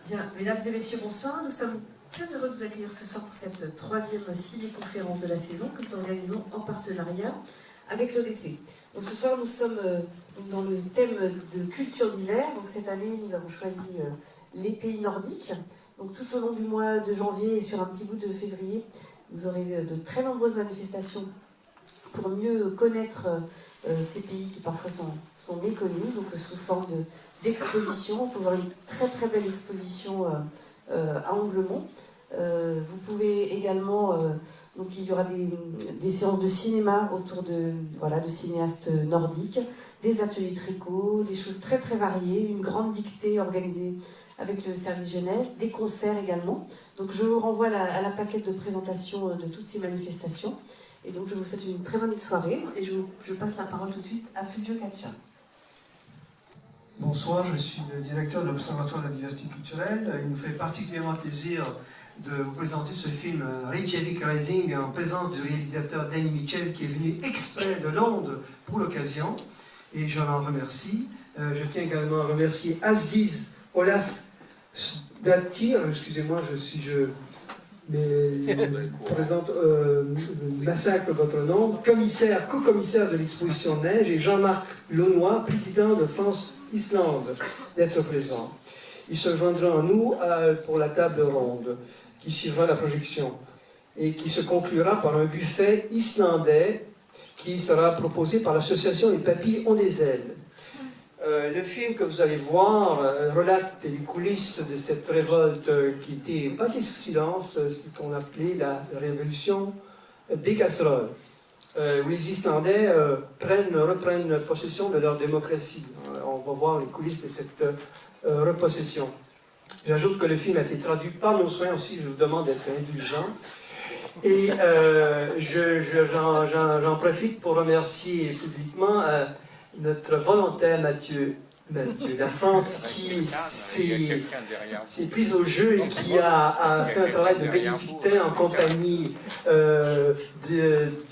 Bien, mesdames et messieurs, bonsoir. Nous sommes très heureux de vous accueillir ce soir pour cette troisième ciné-conférence de la saison que nous organisons en partenariat avec l'ODC. Donc ce soir, nous sommes dans le thème de culture d'hiver. Donc cette année, nous avons choisi les pays nordiques. Donc tout au long du mois de janvier et sur un petit bout de février, vous aurez de très nombreuses manifestations pour mieux connaître ces pays qui parfois sont méconnus, donc sous forme d'exposition. On peut voir une très très belle exposition à Anglemont. Vous pouvez également, donc il y aura des séances de cinéma autour de cinéastes nordiques, des ateliers tricot, des choses très très variées, une grande dictée organisée avec le service jeunesse, des concerts également. Donc je vous renvoie à la plaquette de présentation de toutes ces manifestations. Et donc je vous souhaite une très bonne soirée et je passe la parole tout de suite à Fulvio Caccia. Bonsoir, je suis le directeur de l'Observatoire de la diversité culturelle. Il nous fait particulièrement plaisir de vous présenter ce film Reykjavik Rising en présence du réalisateur Danny Mitchell qui est venu exprès de Londres pour l'occasion et je l'en remercie. Je tiens également à remercier Asdiz Olaf Dattir, excusez-moi, je présente massacre votre nom, co-commissaire de l'exposition Neige, et Jean-Marc Launois, président de France-Islande, d'être présent. Il se joindra à nous pour la table ronde qui suivra la projection et qui se conclura par un buffet islandais qui sera proposé par l'association Les Papilles ont des ailes. Le film que vous allez voir relate les coulisses de cette révolte qui était passée sous silence, ce qu'on appelait la révolution des casseroles, où les Islandais reprennent possession de leur démocratie. On va voir les coulisses de cette repossession. J'ajoute que le film a été traduit par nos soins aussi, je vous demande d'être indulgent. Et j'en profite pour remercier publiquement notre volontaire Mathieu Lafrance qui s'est prise au jeu et qui a fait un travail de bénédictin en compagnie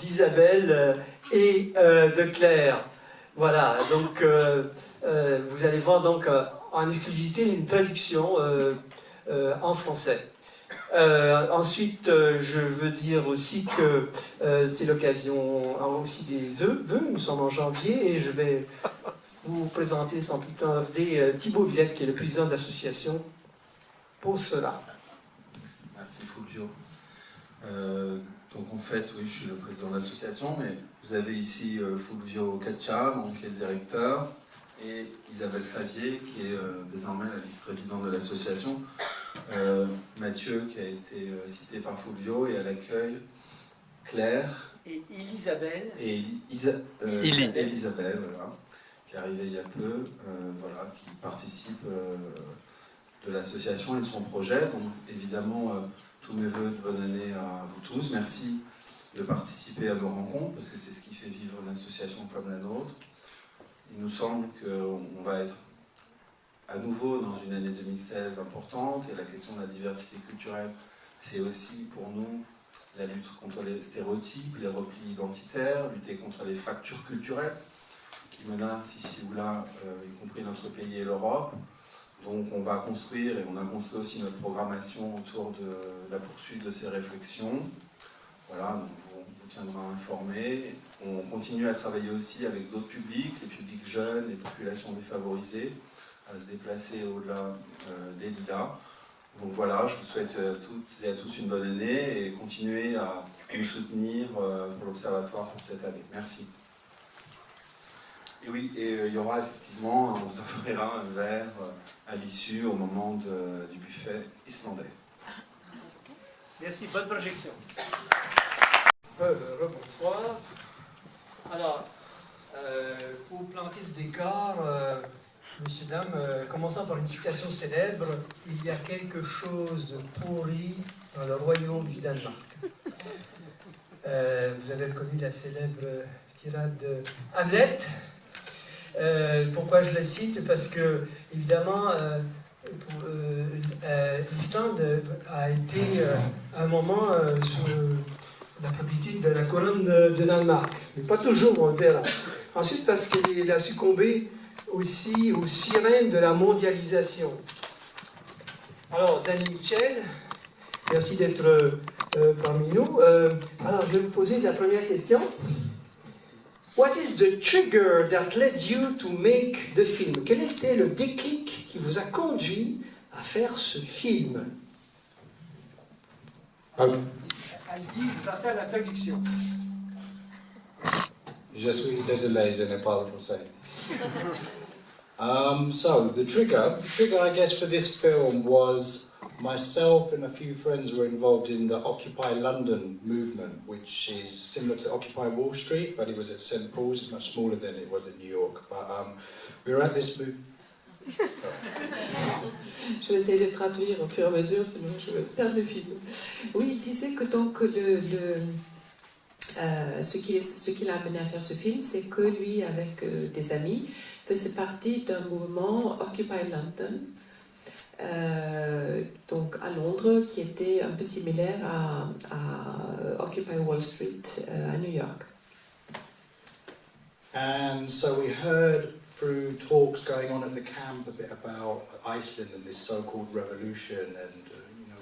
d'Isabelle et de Claire. Voilà, donc vous allez voir donc en exclusivité une traduction en français. Ensuite, je veux dire aussi que c'est l'occasion aussi des vœux. Nous sommes en janvier et je vais vous présenter sans plus tarder Thibaut Villette, qui est le président de l'association pour cela. Merci Fulvio. Donc en fait, oui, je suis le président de l'association, mais vous avez ici Fulvio Caccia, qui est le directeur, et Isabelle Favier, qui est désormais la vice-présidente de l'association. Mathieu, qui a été cité par Fulvio, et à l'accueil Claire Et Elisabelle. Et Elisabelle, voilà, qui est arrivée il y a peu, voilà, qui participe de l'association et de son projet. Donc évidemment, tous mes voeux de bonne année à vous tous. Merci de participer à nos rencontres, parce que c'est ce qui fait vivre une association comme la nôtre. Il nous semble qu'on va être à nouveau dans une année 2016 importante, et la question de la diversité culturelle, c'est aussi pour nous la lutte contre les stéréotypes, les replis identitaires, lutter contre les fractures culturelles qui menacent ici ou là, y compris notre pays et l'Europe. Donc on va construire, et on a construit aussi notre programmation autour de la poursuite de ces réflexions. Voilà, donc on vous tiendra informé. On continue à travailler aussi avec d'autres publics, les publics jeunes, les populations défavorisées, à se déplacer au-delà des lilas. Donc voilà, je vous souhaite toutes et à tous une bonne année et continuez à nous soutenir pour l'Observatoire pour cette année. Merci. Et oui, il y aura effectivement, on vous offrira un verre à l'issue au moment du buffet islandais. Merci, bonne projection. Rebonsoir. Alors, pour planter le décor, messieurs, dames, commençons par une citation célèbre. Il y a quelque chose de pourri dans le royaume du Danemark. Vous avez reconnu la célèbre tirade de Hamlet. Pourquoi je la cite? Parce que, évidemment, l'Islande a été à un moment sous la propriété de la couronne de Danemark. Mais pas toujours, on le verra. Ensuite, parce qu'elle a succombé aussi aux sirènes de la mondialisation. Alors, Danny Mitchell, merci d'être parmi nous. Alors, je vais vous poser la première question. What is the trigger that led you to make the film? Quel était le déclic qui vous a conduit à faire ce film? Aziz va faire la traduction. Je suis désolé, je n'ai pas le français. So the trigger, I guess, for this film was myself and a few friends were involved in the Occupy London movement, which is similar to Occupy Wall Street, but it was at St. Paul's. It's much smaller than it was in New York. But we were at this movement. Je vais essayer de traduire au fur et à mesure, sinon je vais perdre le fil. Oui, il disait que donc ce qui l'a amené à faire ce film, c'est que lui, avec des amis, faisait partie d'un mouvement Occupy London, donc à Londres, qui était un peu similaire à Occupy Wall Street à New York. And so we heard through talks going on at the camp a bit about Iceland and this so-called revolution, and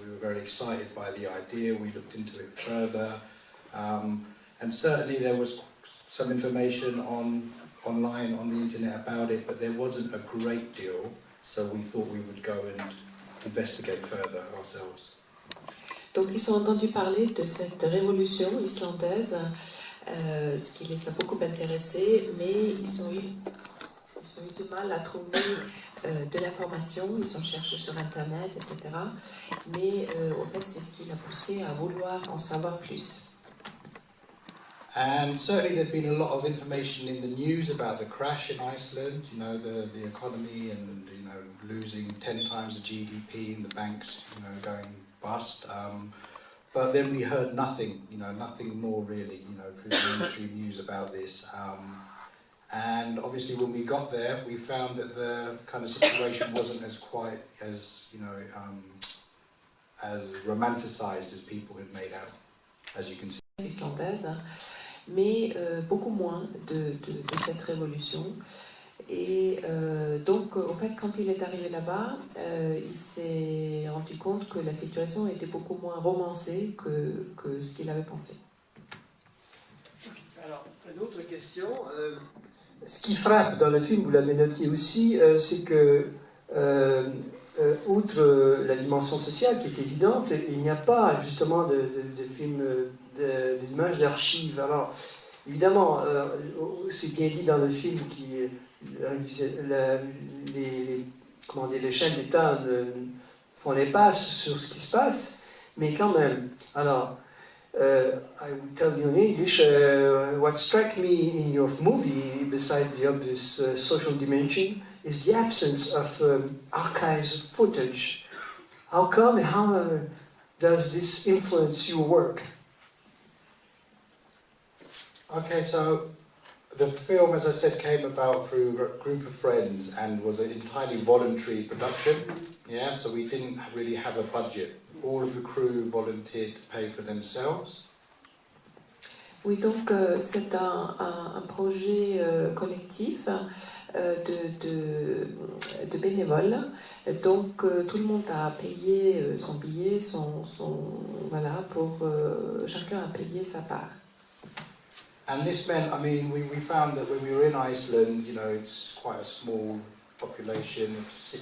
we were very excited by the idea. We looked into it further, and certainly there was some information online on the internet about it, but there wasn't a great deal, so we thought we would go and investigate further ourselves. Donc ils ont entendu parler de cette révolution islandaise, ce qui les a beaucoup intéressés, mais ils ont eu du mal à trouver de l'information, ils ont cherché sur Internet, etc. Mais en fait, c'est ce qui l'a poussé à vouloir en savoir plus. And certainly there's been a lot of information in the news about the crash in Iceland, the economy and losing 10 times the GDP and the banks going bust. But then we heard nothing more really, through the mainstream news about this. And obviously when we got there, we found that the kind of situation wasn't as quite as, as romanticized as people had made out, as you can see. Islandaise, mais beaucoup moins de cette révolution. Et donc, en fait, quand il est arrivé là-bas, il s'est rendu compte que la situation était beaucoup moins romancée que ce qu'il avait pensé. Alors, une autre question. Ce qui frappe dans le film, vous l'avez noté aussi, c'est que, outre la dimension sociale qui est évidente, il n'y a pas justement de film, d'image d'archives. Alors, évidemment, c'est bien dit dans le film qui les chaînes d'État font les passes sur ce qui se passe, mais quand même. Alors, I will tell you in English, what struck me in your movie, besides the obvious social dimension, is the absence of archives footage. How come and how does this influence your work? Okay, so the film, as I said, came about through a group of friends and was an entirely voluntary production. Yeah, so we didn't really have a budget. All of the crew volunteered to pay for themselves. Oui, donc c'est un projet collectif de bénévoles. Donc tout le monde a payé son billet, voilà, pour chacun a payé sa part. And this meant, I mean, we found that when we were in Iceland, it's quite a small population.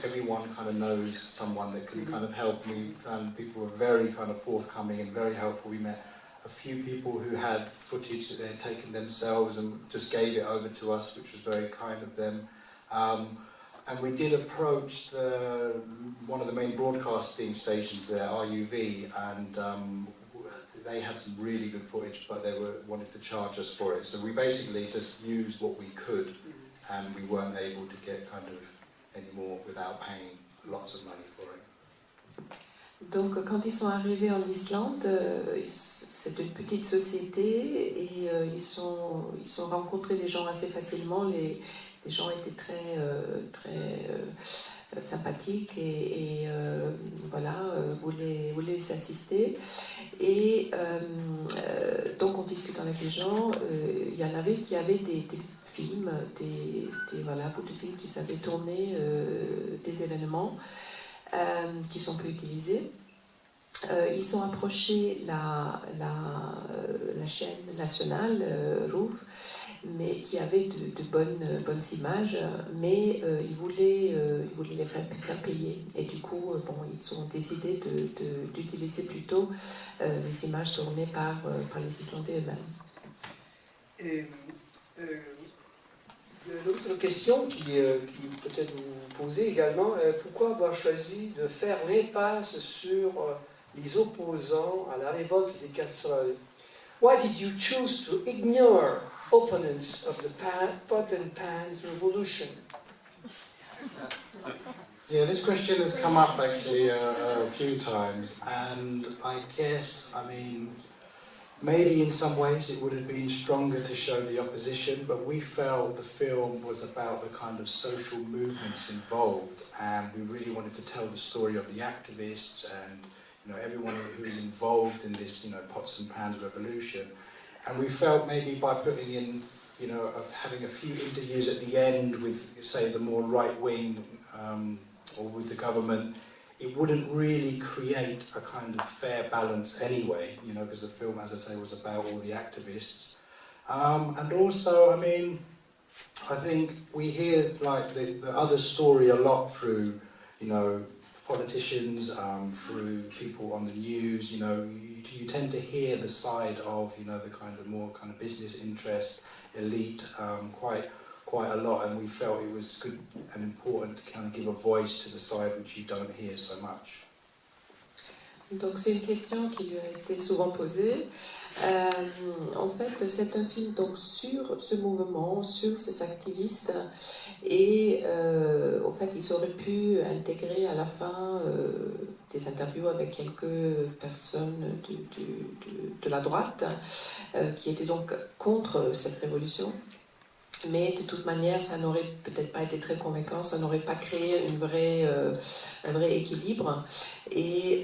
Everyone kind of knows someone that can kind of help. We found people were very kind of forthcoming and very helpful. We met a few people who had footage that they had taken themselves and just gave it over to us, which was very kind of them. And we did approach one of the main broadcasting stations there, RUV, and they had some really good footage, but they wanted to charge us for it. So we basically just used what we could, and we weren't able to get kind of any more without paying lots of money for it. Donc quand ils sont arrivés en Islande, c'est une petite société et ils ont rencontré les gens assez facilement. Les gens étaient très sympathiques et voilà, voulaient s'assister. Et donc on discute avec les gens. Il y en avait qui avaient des films, voilà, bouts de films qui savaient tourner des événements. qui sont peu utilisés. Ils ont approché la chaîne nationale, ROUF, mais qui avait de bonnes images, mais ils voulaient les faire payer. Et du coup, ils ont décidé d'utiliser plutôt les images tournées par les Islandais eux-mêmes. Et, l'autre question qui peut-être vous posez également, pourquoi avoir choisi de faire l'impasse sur les opposants à la révolte des casseroles? Why did you choose to ignore opponents of the pot and pans revolution? Yeah, this question has come up actually a few times, and I guess, I mean, maybe in some ways it would have been stronger to show the opposition, but we felt the film was about the kind of social movements involved, and we really wanted to tell the story of the activists and everyone who is involved in this, pots and pans revolution. And we felt maybe by putting in, of having a few interviews at the end with, say, the more right-wing or with the government, it wouldn't really create a kind of fair balance anyway, because the film, as I say, was about all the activists. And also, I mean, I think we hear like the other story a lot through, politicians, through people on the news. You tend to hear the side of the kind of more kind of business interest, elite, quite a lot, and we felt it was good and important to kind of give a voice to the side which you don't hear so much. Donc c'est une question qui lui a été souvent posée. En fait, c'est un film donc sur ce mouvement, sur ces activistes, et en fait, ils auraient pu intégrer à la fin des interviews avec quelques personnes de la droite qui étaient donc contre cette révolution. Mais de toute manière, ça n'aurait peut-être pas été très convaincant, ça n'aurait pas créé un vrai équilibre. Et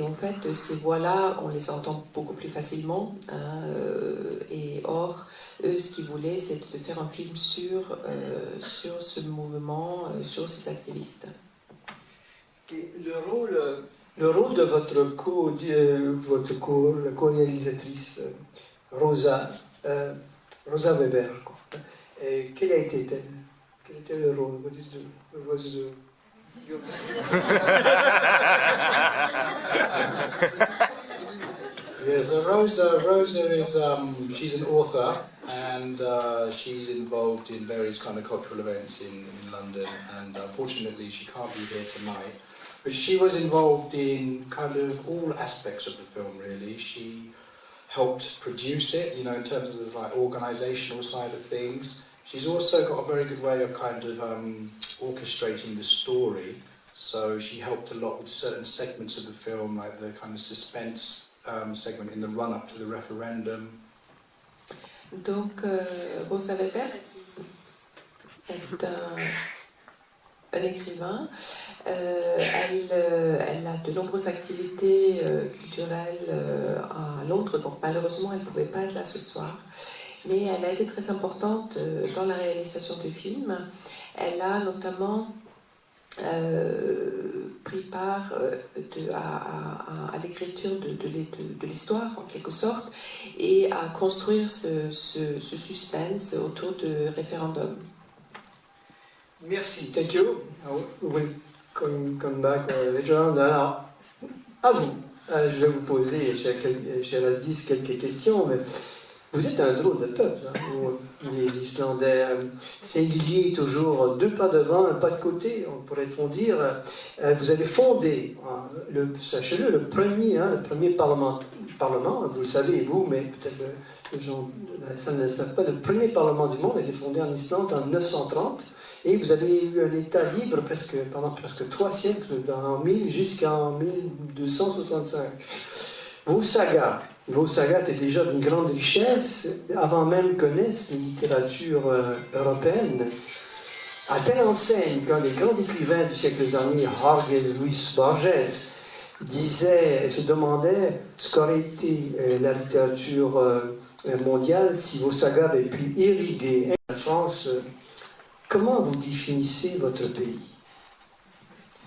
en fait, ces voix-là, on les entend beaucoup plus facilement. Et or, eux, ce qu'ils voulaient, c'était de faire un film sur ce mouvement, sur ces activistes. Et le rôle de votre co-réalisatrice, Rosa Weber, et quel était le rôle? Yeah, so Rosa is she's an author, and she's involved in various kind of cultural events in London, and unfortunately she can't be here tonight. But she was involved in kind of all aspects of the film, really. She helped produce it, in terms of the like organisational side of things. She's also got a very good way of kind of orchestrating the story. So she helped a lot with certain segments of the film, like the kind of suspense segment in the run-up to the referendum. Donc, Rosa Weber est un écrivain. Elle a de nombreuses activités culturelles à Londres, donc malheureusement elle ne pouvait pas être là ce soir. Mais elle a été très importante dans la réalisation du film. Elle a notamment pris part à l'écriture de l'histoire, en quelque sorte, et à construire ce suspense autour du référendum. Merci, thank you. We come back later on. Alors, à vous, je vais vous poser, cher Asdis, quelques questions, mais vous êtes un drôle de peuple, vous, les Islandais, singuliers, toujours deux pas devant, un pas de côté, on pourrait-on dire. Vous avez fondé, sachez-le, le premier parlement, vous le savez, vous, mais peut-être les gens de la salle ne le savent pas, le premier parlement du monde a été fondé en Islande en 930. Et vous avez eu un État libre pendant presque 3 siècles, jusqu'en 1265. Vos sagas étaient déjà d'une grande richesse, avant même que naisse la littérature européenne. À telle enseigne qu'un des grands écrivains du siècle dernier, Jorge Luis Borges, se demandait ce qu'aurait été la littérature mondiale si vos sagas avaient pu irriguer la France. Comment vous définissez votre pays?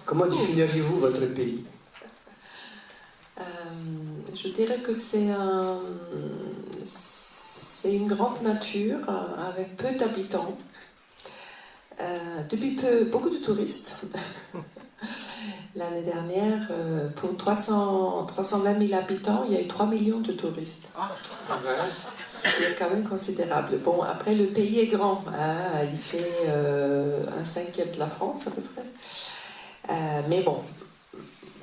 Comment définiriez-vous votre pays? Je dirais que c'est une grande nature avec peu d'habitants. Depuis peu, beaucoup de touristes. L'année dernière, pour 320 000 habitants, il y a eu 3 millions de touristes. Ce qui est quand même considérable. Bon, après, le pays est grand. Hein, il fait un cinquième de la France, à peu près. Mais bon,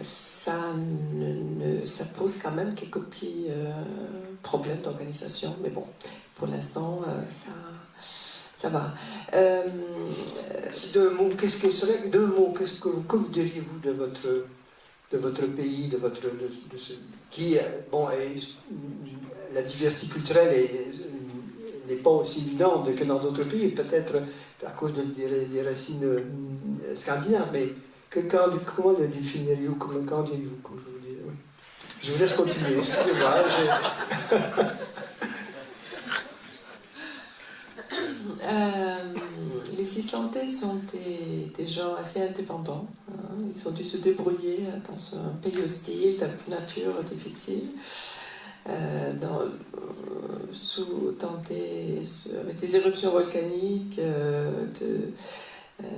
ça pose quand même quelques petits problèmes d'organisation. Mais bon, pour l'instant, ça va. Deux mots, que vous diriez-vous de votre pays, la diversité culturelle n'est pas aussi évidente que dans d'autres pays, peut-être à cause des racines scandinaves, mais comment le définiriez-vous, comment diriez-vous que je vous dis, oui. Je vous laisse continuer, excusez-moi. Les Islandais sont des gens assez indépendants. Hein. Ils ont dû se débrouiller dans un pays hostile, avec une nature difficile, avec des éruptions volcaniques.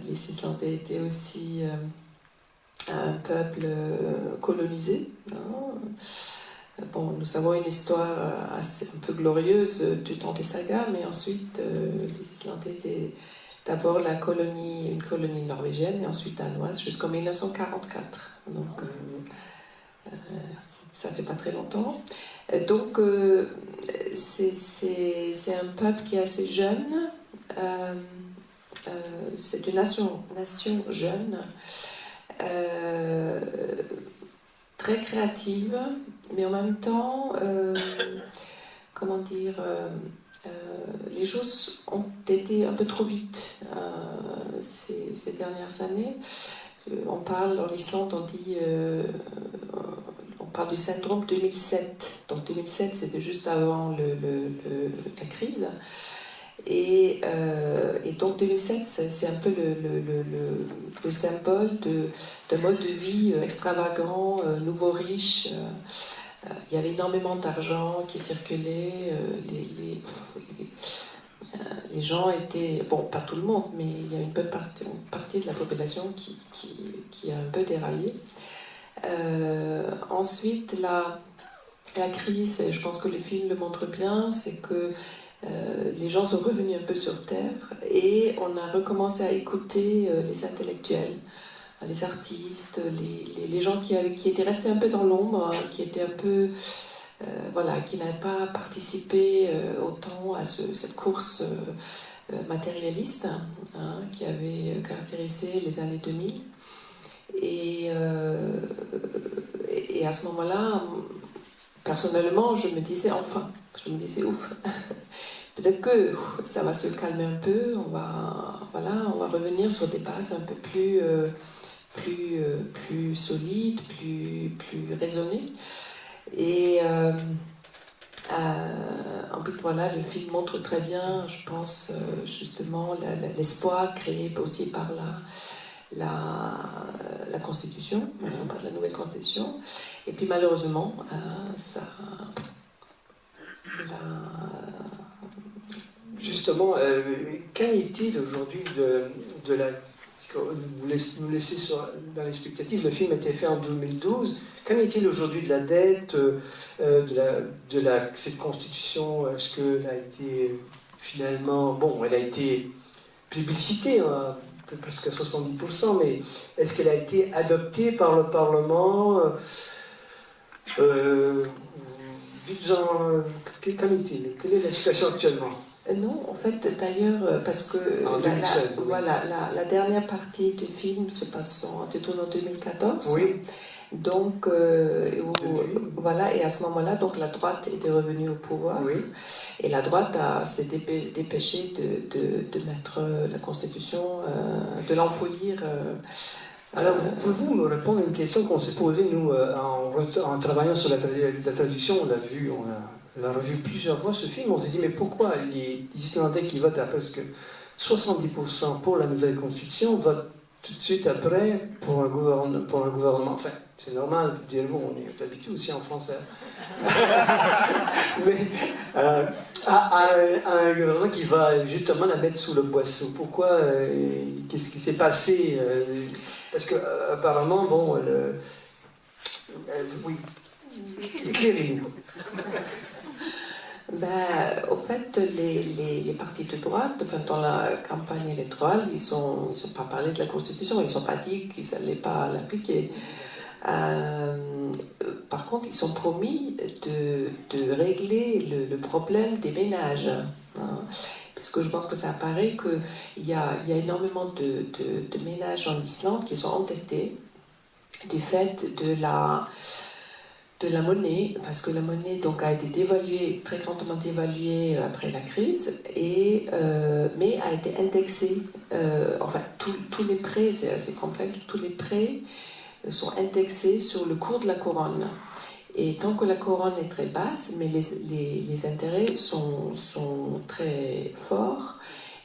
Les Islandais étaient aussi un peuple colonisé. Hein. Bon, nous avons une histoire un peu glorieuse du temps des sagas, mais ensuite, les Islandais étaient d'abord une colonie norvégienne et ensuite danoise jusqu'en 1944. Donc, ça fait pas très longtemps. Donc, c'est un peuple qui est assez jeune. C'est une nation jeune, très créative, mais en même temps, comment dire, les choses ont été un peu trop vite ces dernières années. On parle, en Islande, on parle du syndrome 2007. Donc 2007, c'était juste avant la crise. Et donc 2007, c'est un peu le symbole d'un mode de vie extravagant, nouveau riche. Il y avait énormément d'argent qui circulait. Les gens étaient, bon, pas tout le monde, mais il y a une bonne partie de la population qui a un peu déraillé. Ensuite, la crise, et je pense que le film le montre bien, c'est que les gens sont revenus un peu sur Terre et on a recommencé à écouter les intellectuels, les artistes, les gens qui étaient restés un peu dans l'ombre, qui étaient un peu, qui n'avaient pas participé autant à cette course matérialiste qui avait caractérisé les années 2000. Et à ce moment-là, personnellement, je me disais ouf. Peut-être que ça va se calmer un peu, on va revenir sur des bases un peu plus solides, plus raisonnées. Et en plus, le film montre très bien, je pense, justement, l'espoir créé aussi par la Constitution, par la nouvelle Constitution. Et puis malheureusement, Justement, qu'en est-il aujourd'hui de la... Vous nous laissez dans l'expectative, le film a été fait en 2012. Qu'en est-il aujourd'hui de la dette, cette constitution? Est-ce qu'elle a été finalement... Bon, elle a été plébiscitée, presque à 70%, mais est-ce qu'elle a été adoptée par le Parlement? Dites-en, qu'en est-il? Quelle est la situation actuellement? Non, en fait, d'ailleurs, parce que la dernière partie du film se passe en 2014. Oui. Donc, et à ce moment-là, donc la droite était revenue au pouvoir. Oui. Et la droite s'est dépêchée de mettre la Constitution, de l'enfouir. Alors, pouvez-vous me répondre à une question qu'on s'est posée, nous, en travaillant sur la traduction? On a revu plusieurs fois ce film, on s'est dit, mais pourquoi les Islandais qui votent à presque 70% pour la nouvelle constitution votent tout de suite après pour un gouvernement. Enfin, c'est normal de dire, bon, on est habitué aussi en français. Mais à un gouvernement qui va justement la mettre sous le boisseau. Pourquoi qu'est-ce qui s'est passé parce que apparemment, bon, oui, éclairez-nous. Au fait, les partis de droite, pendant la campagne électorale, ils sont pas parlé de la Constitution, ils ne sont pas dit qu'ils n'allaient pas l'appliquer. Par contre, ils ont promis de régler le problème des ménages. Hein, parce que je pense que ça apparaît qu'il y a énormément de ménages en Islande qui sont endettés du fait de la monnaie, parce que la monnaie donc, a été dévaluée, très grandement dévaluée après la crise, mais a été indexée. Enfin, tous les prêts, c'est assez complexe, tous les prêts sont indexés sur le cours de la couronne. Et tant que la couronne est très basse, mais les intérêts sont très forts,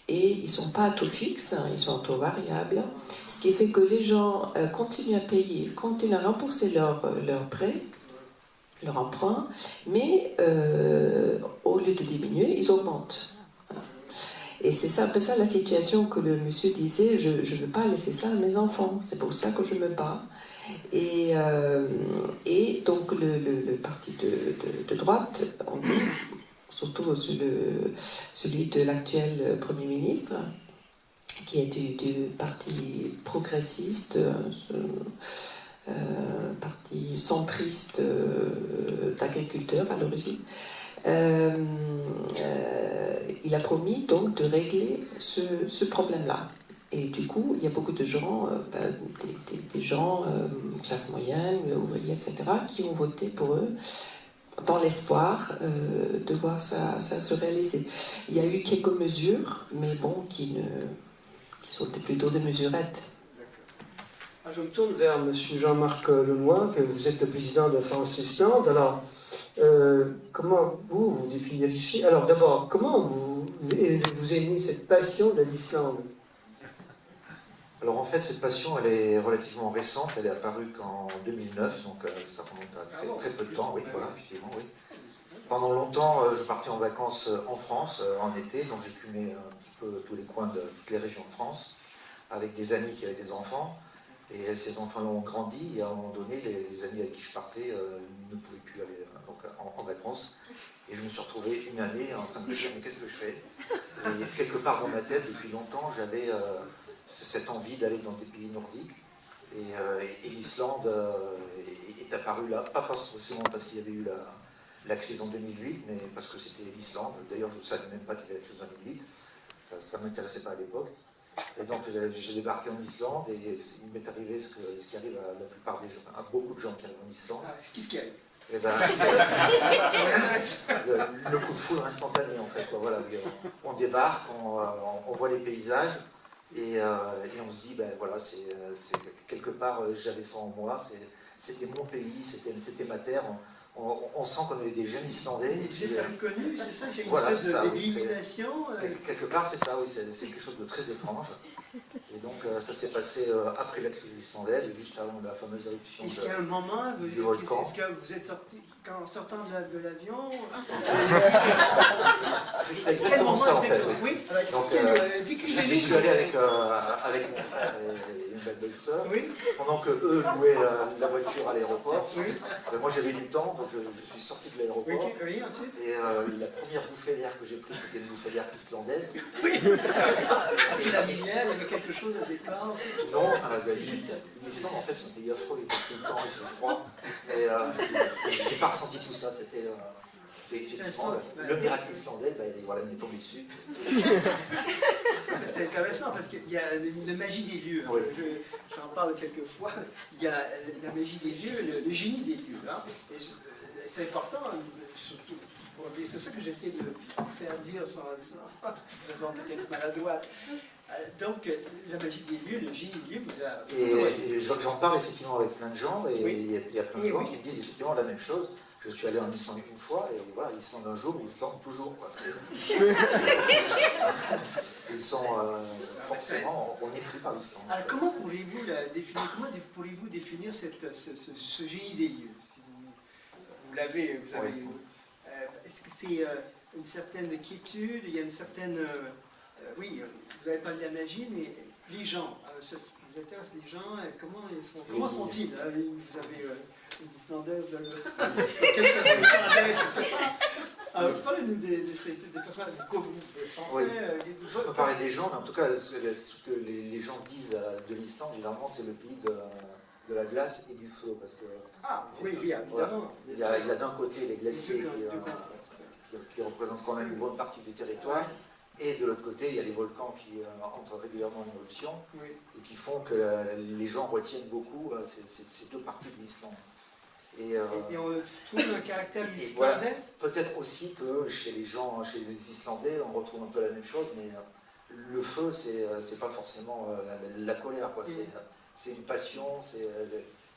et ils ne sont pas à taux fixe, hein, ils sont à taux variable, ce qui fait que les gens continuent à payer, continuent à rembourser leurs prêts, leur emprunt, mais au lieu de diminuer, ils augmentent. Et c'est un peu ça la situation que le monsieur disait, je ne veux pas laisser ça à mes enfants, c'est pour ça que je me bats. Et donc le parti de droite, surtout celui de l'actuel Premier ministre, qui est du parti progressiste, parti centriste d'agriculteurs à l'origine, il a promis donc de régler ce problème-là. Et du coup, il y a beaucoup de gens, des gens, classe moyenne, ouvriers, etc., qui ont voté pour eux dans l'espoir de voir ça se réaliser. Il y a eu quelques mesures, mais bon, qui sont plutôt des mesurettes. Je me tourne vers M. Jean-Marc Launois, que vous êtes le président de France-Islande. Alors, comment vous définiriez... Alors d'abord, comment vous aimez cette passion de l'Islande? Alors en fait, cette passion, elle est relativement récente. Elle est apparue qu'en 2009, donc ça remonte à très peu de temps. Oui, voilà, effectivement, oui. Pendant longtemps, je partais en vacances en France, en été, donc j'ai cumulé un petit peu tous les coins de toutes les régions de France, avec des amis qui avaient des enfants. Et ces enfants-là ont grandi, et à un moment donné, les amis avec qui je partais ne pouvaient plus aller donc, en vacances. Et je me suis retrouvé une année en train de me dire, mais qu'est-ce que je fais? Et quelque part dans ma tête, depuis longtemps, j'avais cette envie d'aller dans des pays nordiques. Et l'Islande est apparue là, pas forcément parce qu'il y avait eu la crise en 2008, mais parce que c'était l'Islande. D'ailleurs, je ne savais même pas qu'il y avait la crise en 2008. Ça ne m'intéressait pas à l'époque. Et donc j'ai débarqué en Islande et il m'est arrivé ce qui arrive à la plupart des gens, à beaucoup de gens qui arrivent en Islande. Qu'est-ce qui arrive? Et ben, le coup de foudre instantané en fait. Quoi. Voilà, on débarque, on voit les paysages et on se dit, ben voilà, c'est quelque part j'avais ça en moi, c'était mon pays, c'était ma terre. On sent qu'on avait des jeunes Islandais. Et vous êtes reconnu, c'est ça? C'est une voilà, espèce d'élimination quelque part, c'est ça, oui, c'est quelque chose de très étrange. Et donc, ça s'est passé après la crise islandaise, juste avant la fameuse éruption Est-ce qu'il y a un moment, du volcan. Est-ce que vous êtes sorti, en sortant de l'avion C'est exactement ça, en fait. Oui, donc, j'y suis allé avec mon frère et une belle-sœur. Oui. Pendant que eux louaient la voiture à l'aéroport. Oui. Moi, j'avais du temps, donc je suis sorti de l'aéroport. Oui, ensuite. Et la première bouffée d'air que j'ai prise, c'était une bouffée d'air islandaise. Oui. Est-ce qu'il y avait il y avait quelque chose au départ? Non, l'Islande, en fait, c'est un pays affreux, il fait tout le temps, il fait froid. Mais j'ai pas ressenti tout ça, c'était effectivement le miracle islandais, voilà, il m'est tombé dessus. C'est intéressant parce qu'il y a la magie des lieux. Oui. J'en parle quelques fois. Il y a la magie des lieux, le génie des lieux. Hein. C'est important, surtout. C'est ça que j'essaie de faire dire sans raison peut-être maladroite. Donc, la magie des lieux, le génie des lieux vous a... Et j'en parle effectivement avec plein de gens, et oui. il y a plein de gens qui me disent effectivement la même chose. Je suis allé en Islande une fois, et voilà, Islande un jour, Islande toujours. Quoi. Ils sont forcément, on est pris par l'Islande. Alors comment pourriez-vous définir ce génie des lieux? Vous l'avez. Est-ce que c'est une certaine quiétude, il y a une certaine... oui, vous avez parlé de la magie, mais les gens, ça vous intéresse les gens, comment sont-ils? Vous avez une Islandaise quelques Islandais, parlez-nous des personnes, vous français, je peux parler des gens, mais en tout cas, ce que les gens disent de l'Islande, généralement, c'est le pays de la glace et du feu. Parce que, oui, évidemment. Voilà. Il y a d'un côté les glaciers qui représentent quand même une bonne partie du territoire, et de l'autre côté, il y a les volcans qui entrent régulièrement en éruption, et qui font que les gens retiennent beaucoup ces deux parties de l'Islande. Et on trouve un caractère islandais. Voilà. Peut-être aussi que chez les Islandais, on retrouve un peu la même chose, mais le feu, c'est pas forcément la colère, quoi. C'est une passion.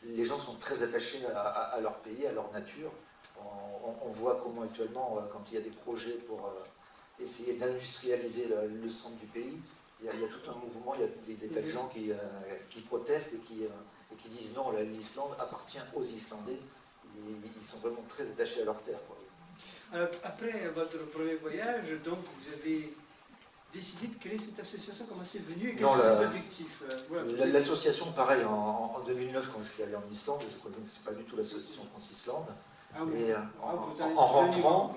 Les gens sont très attachés à leur pays, à leur nature. On voit comment actuellement, quand il y a des projets pour essayer d'industrialiser le centre du pays, il y a tout un mouvement, il y a des tas de gens qui protestent et qui disent non, l'Islande appartient aux Islandais. Ils sont vraiment très attachés à leur terre, quoi. Alors, après votre premier voyage, donc vous avez décidé de créer cette association. Comment c'est venu et quels sont ses objectifs? L'association, pareil, en 2009, quand je suis allé en Islande, je ne connaissais pas du tout l'association France-Islande. Et en rentrant,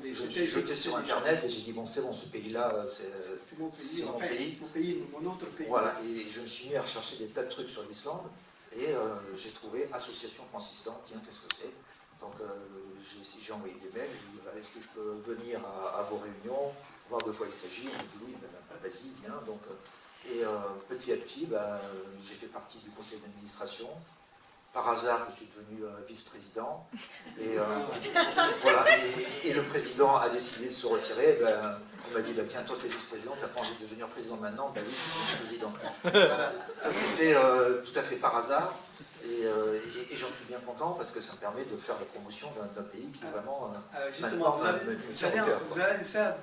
j'étais sur Internet et j'ai dit, bon, c'est bon, ce pays-là, c'est mon pays. Mon autre pays. Voilà, et je me suis mis à rechercher des tas de trucs sur l'Islande, et j'ai trouvé Association France-Islande, tiens, qu'est-ce que c'est? Donc j'ai envoyé des mails, j'ai dit, est-ce que je peux venir à vos réunions, voir de quoi il s'agit? On m'a dit, oui, vas-y, viens. Donc, petit à petit, j'ai fait partie du conseil d'administration. Par hasard, je suis devenu vice-président. Et, voilà, et le président a décidé de se retirer. On m'a dit, tiens, toi tu es vice-président, tu n'as pas envie de devenir président maintenant? Oui, je suis président. Ça s'est fait tout à fait par hasard. Et j'en suis bien content parce que ça me permet de faire la promotion d'un pays qui vraiment justement, vous allez le faire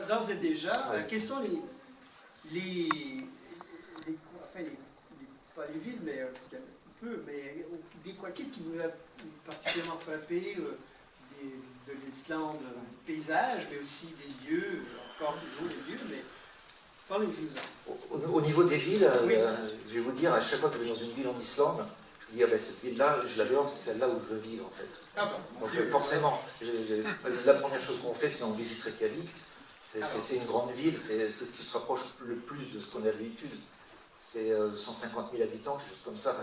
d'ores et déjà. Quelles sont pas les villes, mais peu, mais qu'est-ce qui vous a particulièrement frappé de l'Islande, le paysage, mais aussi des lieux, encore toujours des lieux, mais parlez-nous-en. Au niveau des villes, je vais vous dire, à chaque fois que je vais dans une ville en Islande, je me dis, cette ville-là, je l'adore, c'est celle-là où je veux vivre, en fait. Donc forcément, la première chose qu'on fait, c'est on visite Reykjavik. C'est une grande ville, c'est ce qui se rapproche le plus de ce qu'on a l'habitude. C'est 150 000 habitants, quelque chose comme ça,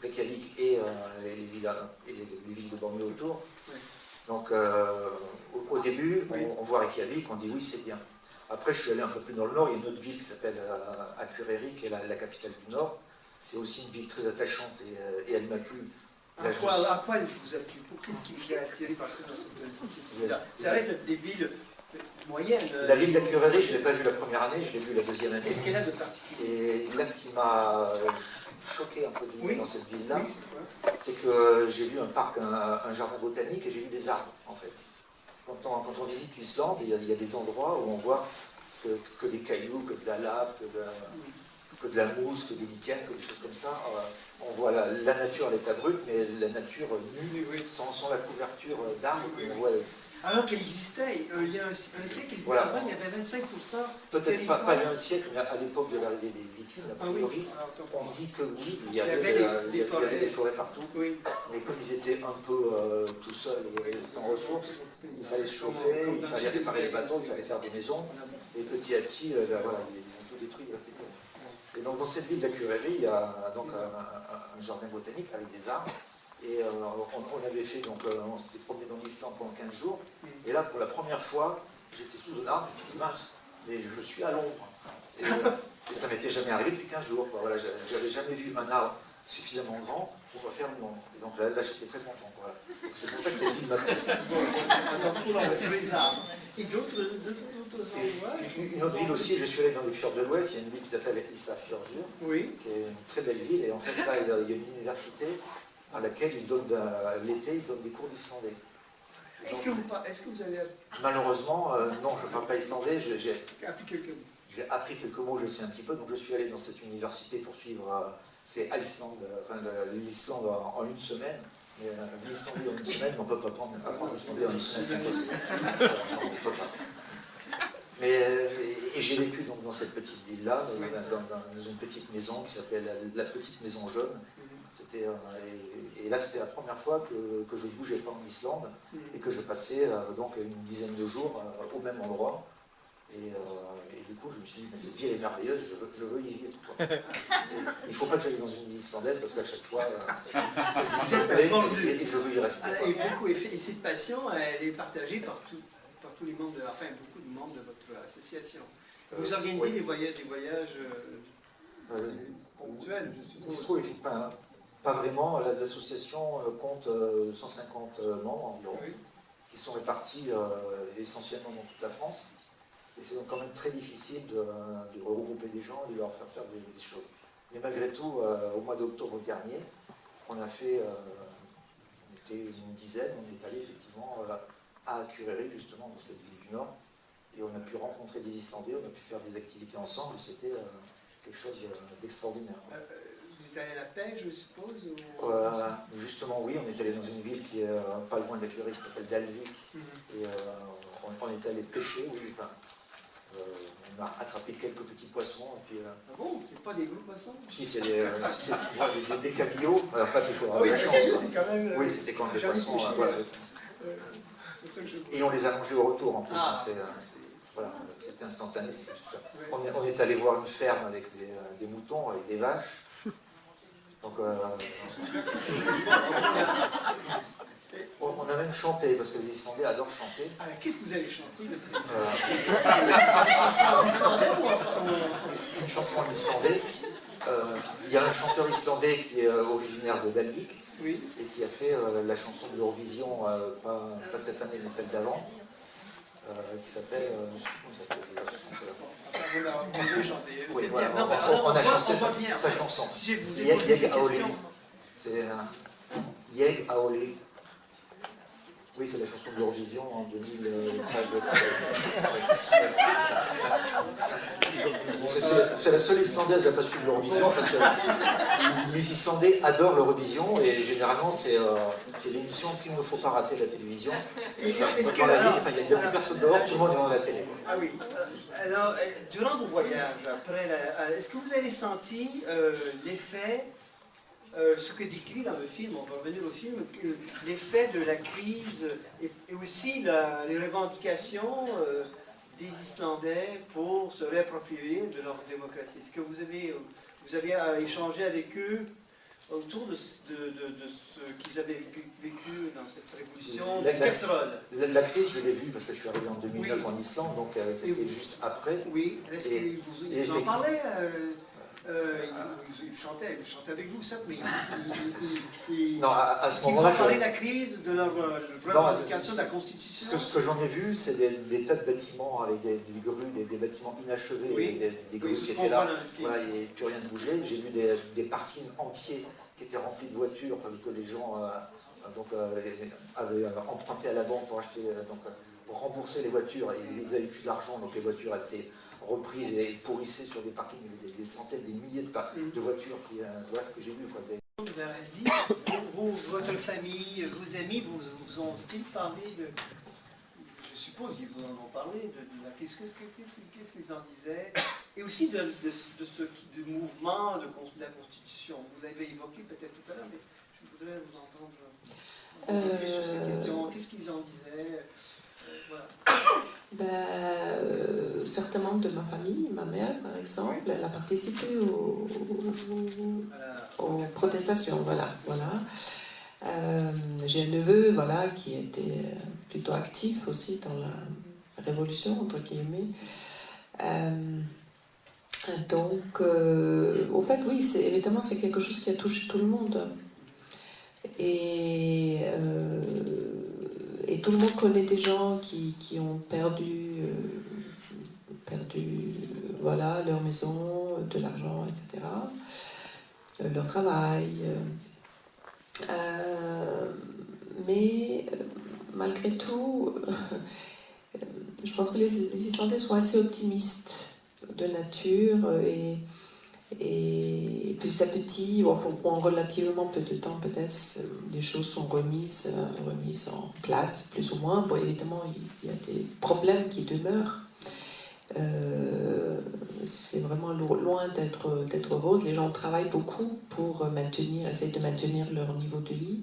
Reykjavik et les villes de banlieue autour. Donc au début, on voit Reykjavik, on dit oui, c'est bien. Après, je suis allé un peu plus dans le nord, il y a une autre ville qui s'appelle Akureyri, qui est la capitale du nord. C'est aussi une ville très attachante et elle m'a plu. À quoi elle vous a plu? Qu'est-ce qui vous a attiré par cette ville-là? Ça reste des villes moyennes. La ville d'Akureyri, je ne l'ai pas vue la première année, je l'ai vue la deuxième année. Qu'est-ce qu'elle a de particulier? Et là, ce qui m'a choqué un peu dans cette ville-là, c'est que j'ai vu un parc, un jardin botanique, et j'ai vu des arbres, en fait. Quand on visite l'Islande, il y a des endroits où on voit que des cailloux, que de la lave, que de la mousse, que des lichens, que des choses comme ça. On voit la nature à l'état brut, mais la nature nue, sans la couverture d'arbres. Alors qu'elle existait, il y a un siècle, il y avait 25%. Peut-être pas il y a un siècle, mais à l'époque de l'arrivée des Vikings, a priori, on dit que oui, il y avait des forêts partout. Oui. Mais comme ils étaient un peu tout seuls et sans ressources, il fallait se chauffer, il fallait réparer les bateaux, il fallait faire des maisons. Et petit à petit, ils ont tout détruit. Et donc dans cette ville d'Akureyri, il y a donc un jardin botanique avec des arbres. Et on avait fait, donc on s'était promené dans l'Islande pendant 15 jours. Et là, pour la première fois, j'étais sous un arbre, je me suis dit, mince, mais je suis à l'ombre. Et ça m'était jamais arrivé depuis 15 jours. Voilà, j'avais jamais vu un arbre suffisamment grand pour me faire une ombre. Et donc là j'étais très content. Voilà. C'est pour ça que cette ville m'a plu. Et d'autres endroits? Une autre ville aussi, je suis allé dans les fjords de l'Ouest, il y a une ville qui s'appelle Ísafjörður, qui est une très belle ville. Et en fait, là, il y a une université dans laquelle l'été, ils donnent des cours d'islandais. Est-ce que vous avez Malheureusement, non, je ne parle pas islandais. appris quelques mots? J'ai appris quelques mots, je sais un petit peu. Donc je suis allé dans cette université pour suivre c'est l'Islande en une semaine. Mais l'islandais en une semaine, on ne peut pas apprendre l'islandais en une semaine, c'est impossible. On ne peut pas. Et j'ai vécu donc dans cette petite ville-là, dans une petite maison qui s'appelait la Petite Maison Jaune. Et là, c'était la première fois que je ne bougeais pas en Islande et que je passais donc une dizaine de jours au même endroit. Et du coup, je me suis dit, mais cette ville est merveilleuse, je veux y vivre. Il ne faut pas que j'aille dans une ville islandaise parce qu'à chaque fois, et je veux y rester. Et cette passion, elle est partagée par tous les membres, beaucoup de membres de votre association. Vous organisez des voyages ponctuels, je suppose. Pas vraiment. L'association compte 150 membres environ, qui sont répartis essentiellement dans toute la France. Et c'est donc quand même très difficile de regrouper des gens et de leur faire des choses. Mais malgré tout, au mois d'octobre dernier, on était une dizaine, on est allé effectivement à Akureyri, justement, dans cette ville du Nord, et on a pu rencontrer des Islandais, on a pu faire des activités ensemble, et c'était quelque chose d'extraordinaire. Vous êtes allé à la pêche, je suppose Justement, oui, on est allé dans une ville qui est pas loin d'Akureyri, qui s'appelle Dalvik, et on est allé pêcher, oui, on a attrapé quelques petits poissons. Et puis, ah bon, c'est pas des gros poissons? Si, c'est des cabillots. Pas des fois, oui, la chance. Oui, c'était quand même des poissons. Voilà. Et on les a mangés au retour en plus. Voilà, c'était instantané. On est allé voir une ferme avec des moutons, avec des vaches. Donc, on a même chanté, parce que les Islandais adorent chanter. Qu'est-ce que vous avez chanté? Une chanson en islandais. Il y a un chanteur islandais qui est originaire de Dalvik, et qui a fait la chanson de l'Eurovision, pas cette année, mais celle d'avant, qui s'appelle... Oui, on a chanté sa chanson. Si je vous ai posé ces questions... C'est Yeg Aoli. Oui, c'est la chanson de l'Eurovision en 2013. C'est la seule Islandaise qui n'a pas suivi l'Eurovision parce que les Islandais adorent l'Eurovision et généralement c'est l'émission qu'il ne faut pas rater la télévision. Il n'y a plus personne dehors, tout le monde est dans la télé. Ah oui. Alors, durant vos voyages, est-ce que vous avez senti l'effet, ce que décrit dans le film, on va revenir au film, l'effet de la crise et aussi les revendications des Islandais pour se réapproprier de leur démocratie? Est-ce que vous avez échangé avec eux autour de ce qu'ils avaient vécu dans cette révolution de casserole? La crise, je l'ai vue parce que je suis arrivé en 2009 en Islande, donc c'était juste après. Oui, est-ce qu'ils vous en parlaient? Ils chantaient avec vous, ça, mais non, à ce moment-là, ils ont parlé de la crise, de leur revendication de la Constitution. Ce que j'en ai vu, c'est des tas de bâtiments avec des grues, des bâtiments inachevés, des grues qui étaient là, voilà, et plus rien ne bougeait. J'ai vu des parkings entiers qui étaient remplis de voitures que les gens avaient emprunté à la banque pour acheter, pour rembourser les voitures, et ils n'avaient plus d'argent, donc les voitures étaient reprises et pourrissaient sur des parkings. Il y avait des centaines, des milliers de voitures qui, voilà ce que j'ai vu. Votre famille, vos amis vous ont-ils parlé de... Je suppose qu'ils vous en ont parlé, qu'est-ce qu'ils en disaient? Et aussi du mouvement de la Constitution. Vous l'avez évoqué peut-être tout à l'heure, mais je voudrais vous entendre sur ces questions. Qu'est-ce qu'ils en disaient? Voilà. Certainement de ma famille, ma mère par exemple, elle a participé aux protestations, voilà. J'ai un neveu, qui était plutôt actif aussi dans la révolution, entre guillemets. Donc, au fait, oui, évidemment, c'est quelque chose qui a touché tout le monde. Et tout le monde connaît des gens qui ont perdu leur maison, de l'argent, etc., leur travail. Mais malgré tout, je pense que les Islandais sont assez optimistes de nature et petit à petit, en relativement peu de temps peut-être, les choses sont remises en place, plus ou moins. Bon, évidemment, il y a des problèmes qui demeurent. C'est vraiment loin d'être rose. Les gens travaillent beaucoup pour essayer de maintenir leur niveau de vie.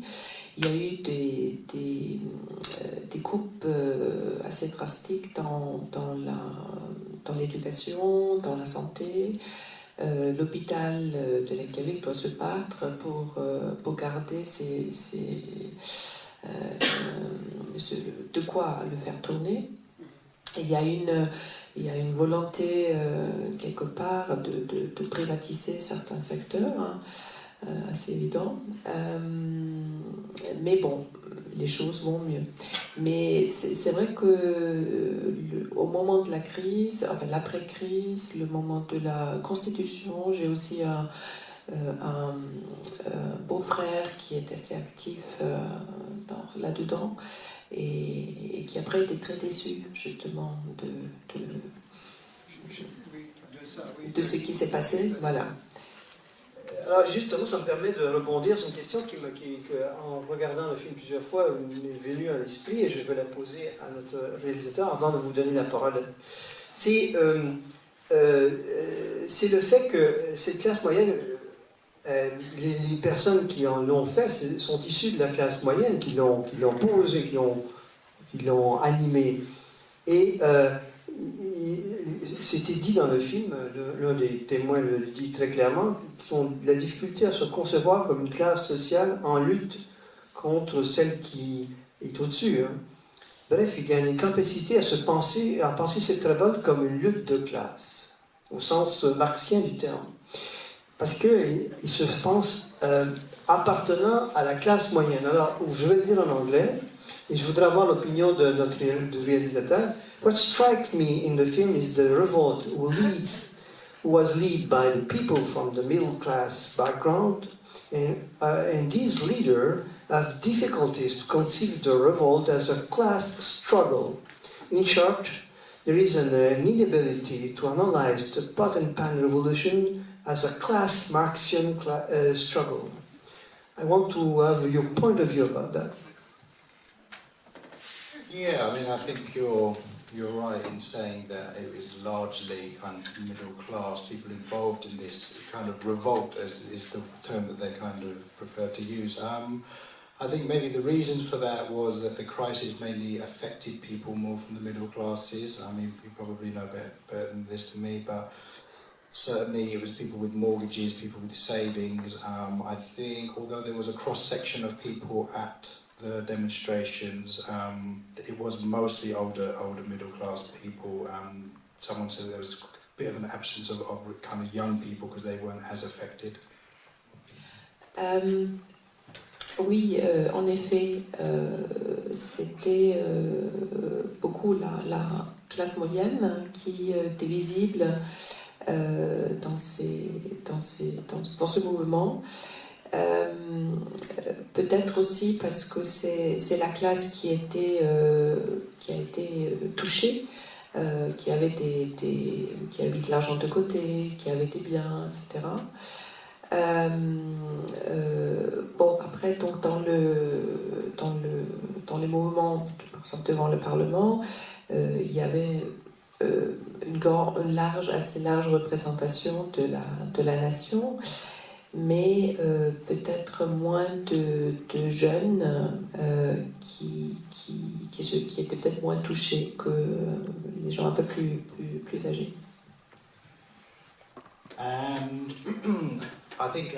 Il y a eu des coupes assez drastiques dans l'éducation, dans la santé. L'hôpital de Reykjavik doit se battre pour garder de quoi le faire tourner. Et il y a une volonté quelque part de privatiser certains secteurs, hein, assez évident. Mais bon, les choses vont mieux. Mais c'est vrai que au moment de la crise, enfin l'après-crise, le moment de la constitution, j'ai aussi un beau-frère qui est assez actif là-dedans et qui après était très déçu justement de ce qui s'est passé. Voilà. Alors justement, ça me permet de rebondir sur une question qui, en regardant le film plusieurs fois, m'est venue à l'esprit et je vais la poser à notre réalisateur avant de vous donner la parole. C'est le fait que cette classe moyenne, les personnes qui en l'ont fait sont issues de la classe moyenne, qui l'ont posé, qui l'ont animé. Et c'était dit dans le film, l'un des témoins le dit très clairement, qu'ils ont la difficulté à se concevoir comme une classe sociale en lutte contre celle qui est au-dessus. Hein. Bref, il y a une capacité à penser cette révolte comme une lutte de classe, au sens marxien du terme. Parce qu'ils se pensent appartenant à la classe moyenne. Alors, je vais le dire en anglais, et je voudrais avoir l'opinion de notre réalisateur. What strikes me in the film is the revolt who was led by the people from the middle class background, and these leaders have difficulties to conceive the revolt as a class struggle. In short, there is an inability to analyze the pot and pan revolution as a class Marxian struggle. I want to have your point of view about that. Yeah, I mean, I think you're right in saying that it was largely kind of middle class people involved in this kind of revolt, as is the term that they kind of prefer to use. I think maybe the reasons for that was that the crisis mainly affected people more from the middle classes. I mean, you probably know better than this to me, but certainly it was people with mortgages, people with savings. I think, although there was a cross-section of people at the demonstrations, it was mostly older middle class people. Someone said there was a bit of an absence of kind of young people because they weren't as affected. Oui, en effet, c'était beaucoup la classe moyenne qui était visible dans ce mouvement. Peut-être aussi parce que c'est la classe qui a été touchée, qui avait qui avait de l'argent de côté, qui avait des biens, etc. Bon, après, donc dans les mouvements, par exemple devant le Parlement, il y avait une assez large représentation de la nation, mais peut-être moins de jeunes qui étaient peut-être moins touchés que les gens un peu plus âgés. And I think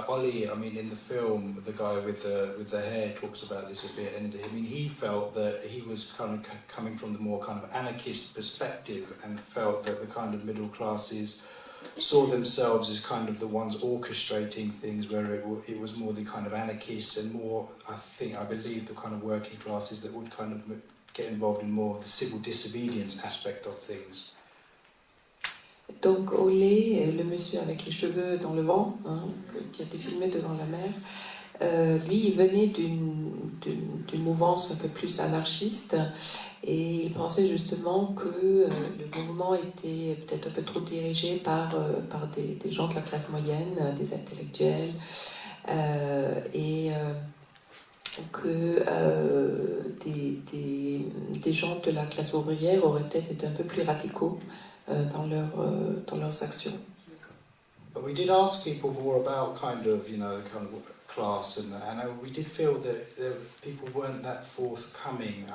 Ollie, I mean, in the film, the guy with the hair talks about this a bit, and I mean, he felt that he was kind of coming from the more kind of anarchist perspective, and felt that the kind of middle classes saw themselves as kind of the ones orchestrating things, where it was more the kind of anarchists and more, I believe, the kind of working classes that would kind of get involved in more of the civil disobedience aspect of things. Donc Olé, le monsieur avec les cheveux dans le vent, hein, qui a été filmé devant la mer, Lui, il venait d'une mouvance un peu plus anarchiste et il pensait justement que le mouvement était peut-être un peu trop dirigé par des gens de la classe moyenne, des intellectuels, et que des gens de la classe ouvrière auraient peut-être été un peu plus radicaux dans leurs actions. But we did ask people more about kind of class, and we did feel that people weren't that forthcoming.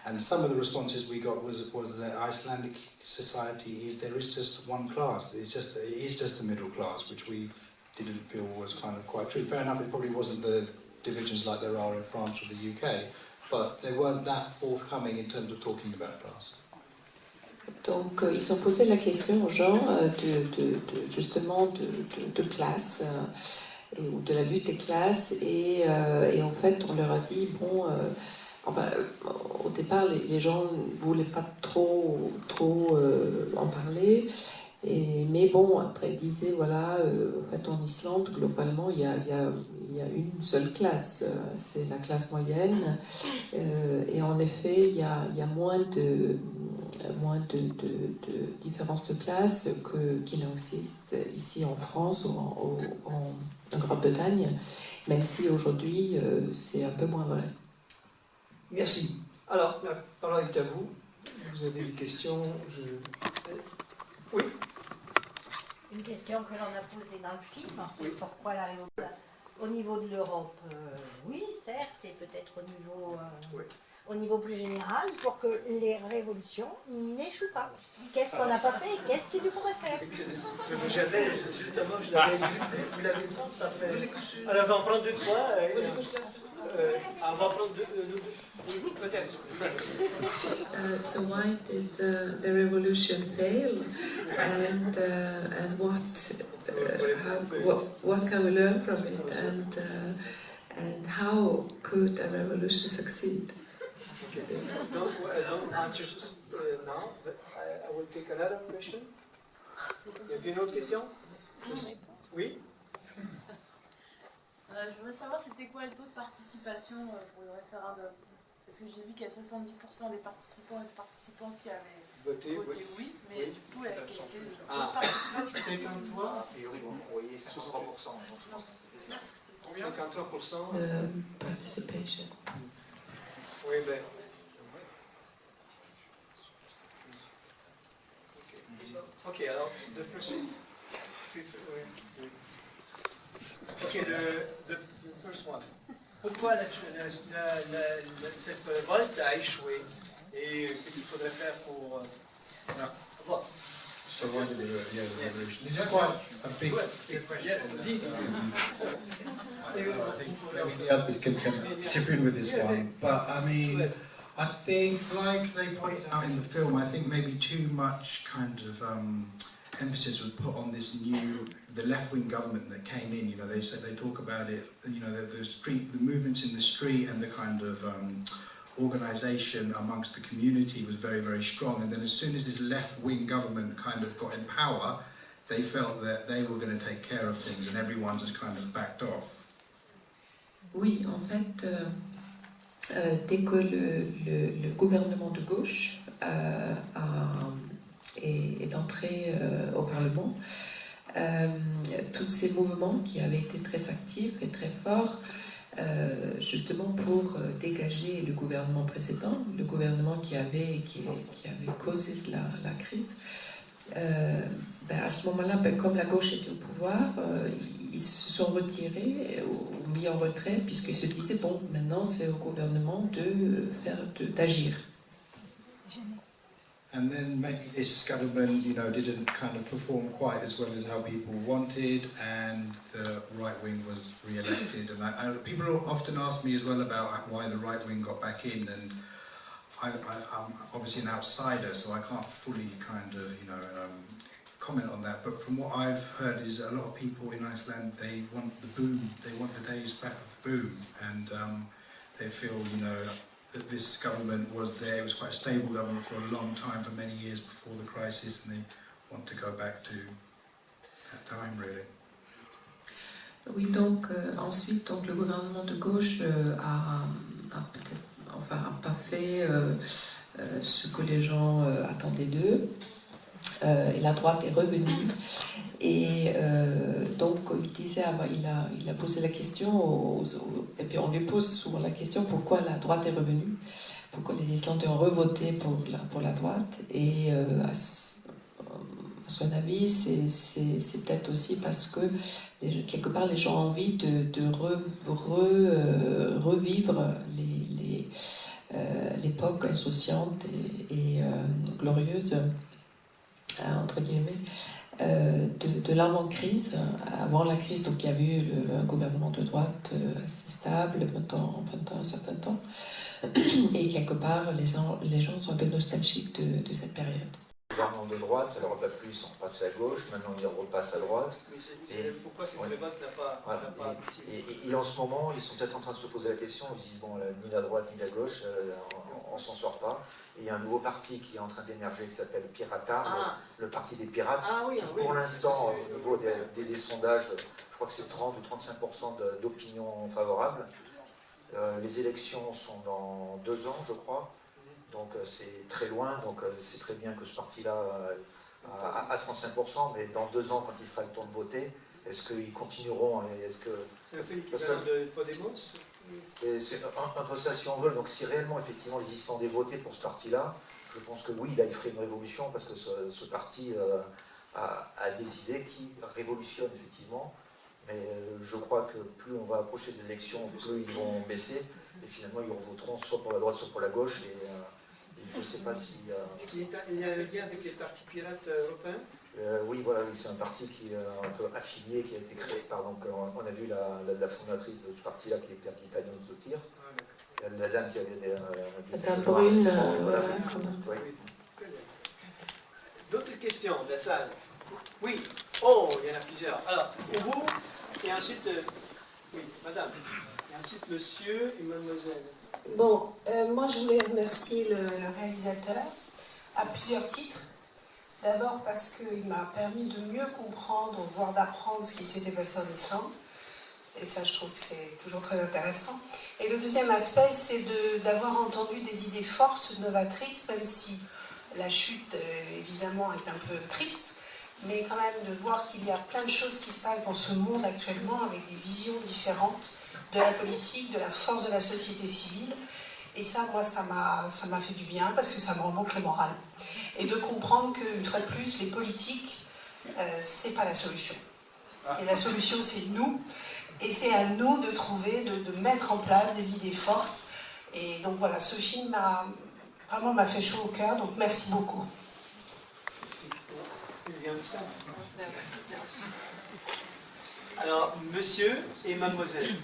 And some of the responses we got was that Icelandic society there is just one class. It is just a middle class, which we didn't feel was kind of quite true. Fair enough, it probably wasn't the divisions like there are in France or the UK, but they weren't that forthcoming in terms of talking about class. Donc, ils ont posé la question aux gens justement de classe ou de la lutte des classes et en fait on leur a dit bon au départ les gens ne voulaient pas trop en parler mais bon après ils disaient voilà en fait en Islande globalement il y a une seule classe, c'est la classe moyenne et en effet il y a moins de différences de classe qu'il existe ici en France ou en Grande-Bretagne, même si aujourd'hui c'est un peu moins vrai. Merci. Alors, la parole est à vous. Vous avez des questions? Oui. Une question que l'on a posée dans le film. Oui. Pourquoi la révolution? Au niveau de l'Europe, oui, certes, et peut-être au niveau plus général, pour que les révolutions n'échouent pas. Qu'est-ce qu'on n'a pas fait et qu'est-ce qu'il faudrait faire? Justement, je l'avais vu. Vous l'avez dit, ça fait. Alors, on va en prendre 2, 3. On va en prendre 2, peut-être. So why did the revolution fail, and what can we learn from it, and how could a revolution succeed? Okay. Don't answer now, but I will take another question. Y a une autre question? Oui. Je voudrais savoir c'était quoi le taux de participation pour le référendum. Parce que j'ai vu qu'il y a 70% des participants et des participantes qui avaient voté oui, mais du coup, quel était le taux de participation? 53. A priori, vous voyez 53%. Donc je pense que c'est ça. 53%. Participation. Oui, ben. Ok, alors, the first one. Ok, the first one. Pourquoi cette révolte a échoué et qu'est-ce qu'il faudrait faire pour... Voilà. So why did the revolution? This is quite a big question. Yes, indeed. I think maybe the others can chip in with this one, but I mean, I think, like they pointed out in the film, I think maybe too much kind of emphasis was put on the left-wing government that came in. You know, they talk about it. You know, the movements in the street and the kind of organisation amongst the community was very, very strong. And then as soon as this left-wing government kind of got in power, they felt that they were going to take care of things, and everyone just kind of backed off. Oui, en fait, dès que le gouvernement de gauche est entré au Parlement, tous ces mouvements qui avaient été très actifs et très forts, justement pour dégager le gouvernement précédent, le gouvernement qui avait causé la crise, à ce moment-là, comme la gauche était au pouvoir, ils se sont retirés ou mis en retrait puisqu'ils se disaient bon, maintenant c'est au gouvernement d'agir. And then maybe this government, you know, didn't kind of perform quite as well as how people wanted, and the right wing was re-elected. And people often ask me as well about why the right wing got back in, and I'm obviously an outsider, so I can't fully kind of, you know, comment on that. But from what I've heard is a lot of people in Iceland, they want the boom, they want the days back of boom, and they feel, you know, that this government was there, it was quite a stable government for a long time, for many years before the crisis, and they want to go back to that time, really. Oui, donc ensuite, donc, le gouvernement de gauche a peut-être, enfin, pas fait ce que les gens attendaient d'eux. Et la droite est revenue. Et donc, il disait, il a posé la question, et puis on lui pose souvent la question, pourquoi la droite est revenue, pourquoi les Islandais ont revoté pour la droite. Et à son avis, c'est peut-être aussi parce que quelque part les gens ont envie de revivre l'époque insouciante et glorieuse, entre guillemets, de l'avant-crise. Avant la crise, donc il y avait eu un gouvernement de droite assez stable pendant un certain temps, et quelque part les gens sont un peu nostalgiques de cette période. Le gouvernement de droite, ça leur a pas plu, ils sont repassés à gauche, maintenant ils repassent à droite. Pourquoi cette vote n'a pas abouti? Et en ce moment, ils sont peut-être en train de se poser la question, ils se disent, bon, ni la droite ni la gauche, on s'en sort pas. Et il y a un nouveau parti qui est en train d'émerger qui s'appelle Pirata, le parti des pirates, qui pour l'instant, au niveau des sondages, je crois que c'est 30 ou 35% d'opinion favorable. Les élections sont dans 2 ans, je crois. Donc c'est très loin, donc c'est très bien que ce parti-là à 35%, mais dans 2 ans, quand il sera le temps de voter, est-ce qu'ils continueront? C'est celui qui parle de Podemos? C'est un peu ça si on veut. Donc si réellement, effectivement, les Islandais votaient pour ce parti-là, je pense que oui, là, il ferait une révolution, parce que ce parti a des idées qui révolutionnent, effectivement. Mais je crois que plus on va approcher des élections, plus ils vont baisser, et finalement, ils voteront soit pour la droite, soit pour la gauche. Je ne sais pas si... Il y a un lien avec les partis pirates européens? Oui, voilà, c'est un parti qui est un peu affilié, qui a été créé par... Donc, on a vu la fondatrice de ce parti-là, qui était Akita Jónsdóttir, la dame qui avait des... Madame Brune, voilà. Oui. D'autres questions de la salle? Oui. Oh, il y en a plusieurs. Alors, pour vous, et ensuite... oui, madame. Et ensuite, monsieur et mademoiselle. Bon, moi je voulais remercier le réalisateur à plusieurs titres. D'abord parce qu'il m'a permis de mieux comprendre, voire d'apprendre ce qui s'était passé en Islande. Et ça, je trouve que c'est toujours très intéressant. Et le deuxième aspect, c'est d'avoir entendu des idées fortes, novatrices, même si la chute, évidemment, est un peu triste, mais quand même de voir qu'il y a plein de choses qui se passent dans ce monde actuellement, avec des visions différentes de la politique, de la force de la société civile. Et ça, moi, ça m'a fait du bien, parce que ça me remonte le moral. Et de comprendre qu'une fois de plus, les politiques, c'est pas la solution. Et la solution, c'est nous. Et c'est à nous de trouver, de mettre en place des idées fortes. Et donc voilà, ce film m'a fait chaud au cœur, donc merci beaucoup. Alors, monsieur et mademoiselle.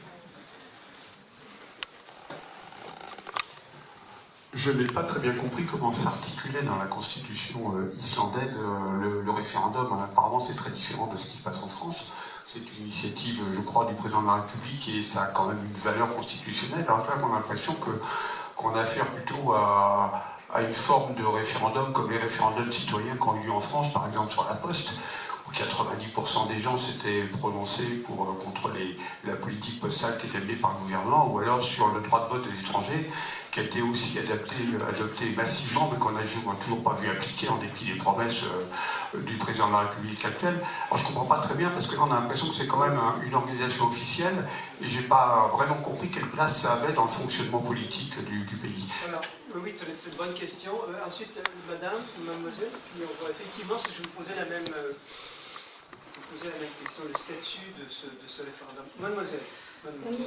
Je n'ai pas très bien compris comment s'articulait dans la constitution islandaise le référendum. Apparemment, c'est très différent de ce qui se passe en France. C'est une initiative, je crois, du président de la République et ça a quand même une valeur constitutionnelle. Alors là, on a l'impression qu'on a affaire plutôt à une forme de référendum comme les référendums citoyens qu'on a eu en France, par exemple sur la Poste, où 90% des gens s'étaient prononcés contre la politique postale qui était menée par le gouvernement, ou alors sur le droit de vote des étrangers, qui a été aussi adopté massivement, mais qu'on n'a toujours pas vu appliquer en dépit des promesses du président de la République actuelle. Alors je ne comprends pas très bien, parce que là on a l'impression que c'est quand même une organisation officielle, et je n'ai pas vraiment compris quelle place ça avait dans le fonctionnement politique du pays. Alors, oui, c'est une bonne question. Ensuite, madame, mademoiselle, puis on voit effectivement, si je vous posais la même question, le statut de ce référendum. Mademoiselle. Oui,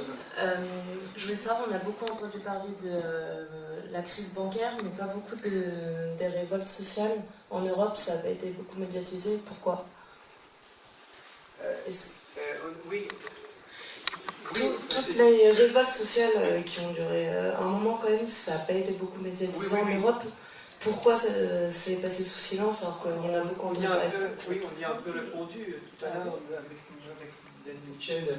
je voulais savoir, on a beaucoup entendu parler de la crise bancaire, mais pas beaucoup des révoltes sociales. En Europe, ça avait été beaucoup médiatisé. Pourquoi? Oui. Toutes les révoltes sociales qui ont duré un moment quand même, ça n'a pas été beaucoup médiatisé en Europe. Pourquoi c'est passé sous silence alors qu'on a beaucoup entendu parler? Oui, on y a un peu répondu tout à l'heure avec Dan Mitchell.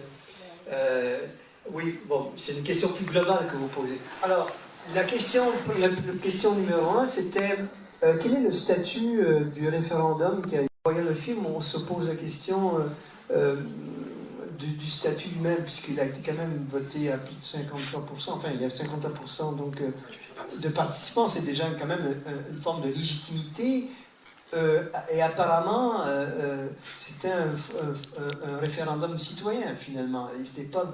Oui, bon, c'est une question plus globale que vous posez. Alors, la question numéro 1, c'était quel est le statut du référendum qui a... Voyant le film, on se pose la question du statut lui-même, puisqu'il a été quand même voté à plus de 53%, enfin il y a 53% donc, de participants, c'est déjà quand même une forme de légitimité. Et apparemment, c'était un référendum citoyen finalement. Il n'était pas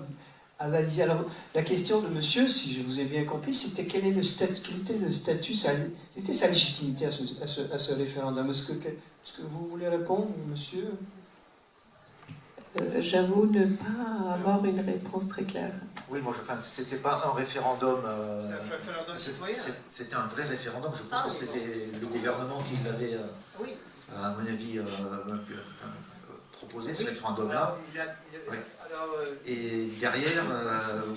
avalisé. Alors, la question de monsieur, si je vous ai bien compris, c'était quel était le statut, quelle était sa légitimité à ce référendum. Est-ce que vous voulez répondre, monsieur? J'avoue ne pas avoir une réponse très claire. Oui, moi, c'était pas un référendum. C'était un référendum citoyen. C'était un vrai référendum. Je pense que c'était le gouvernement qui l'avait, à mon avis, proposé, ce référendum-là. Oui. Et derrière,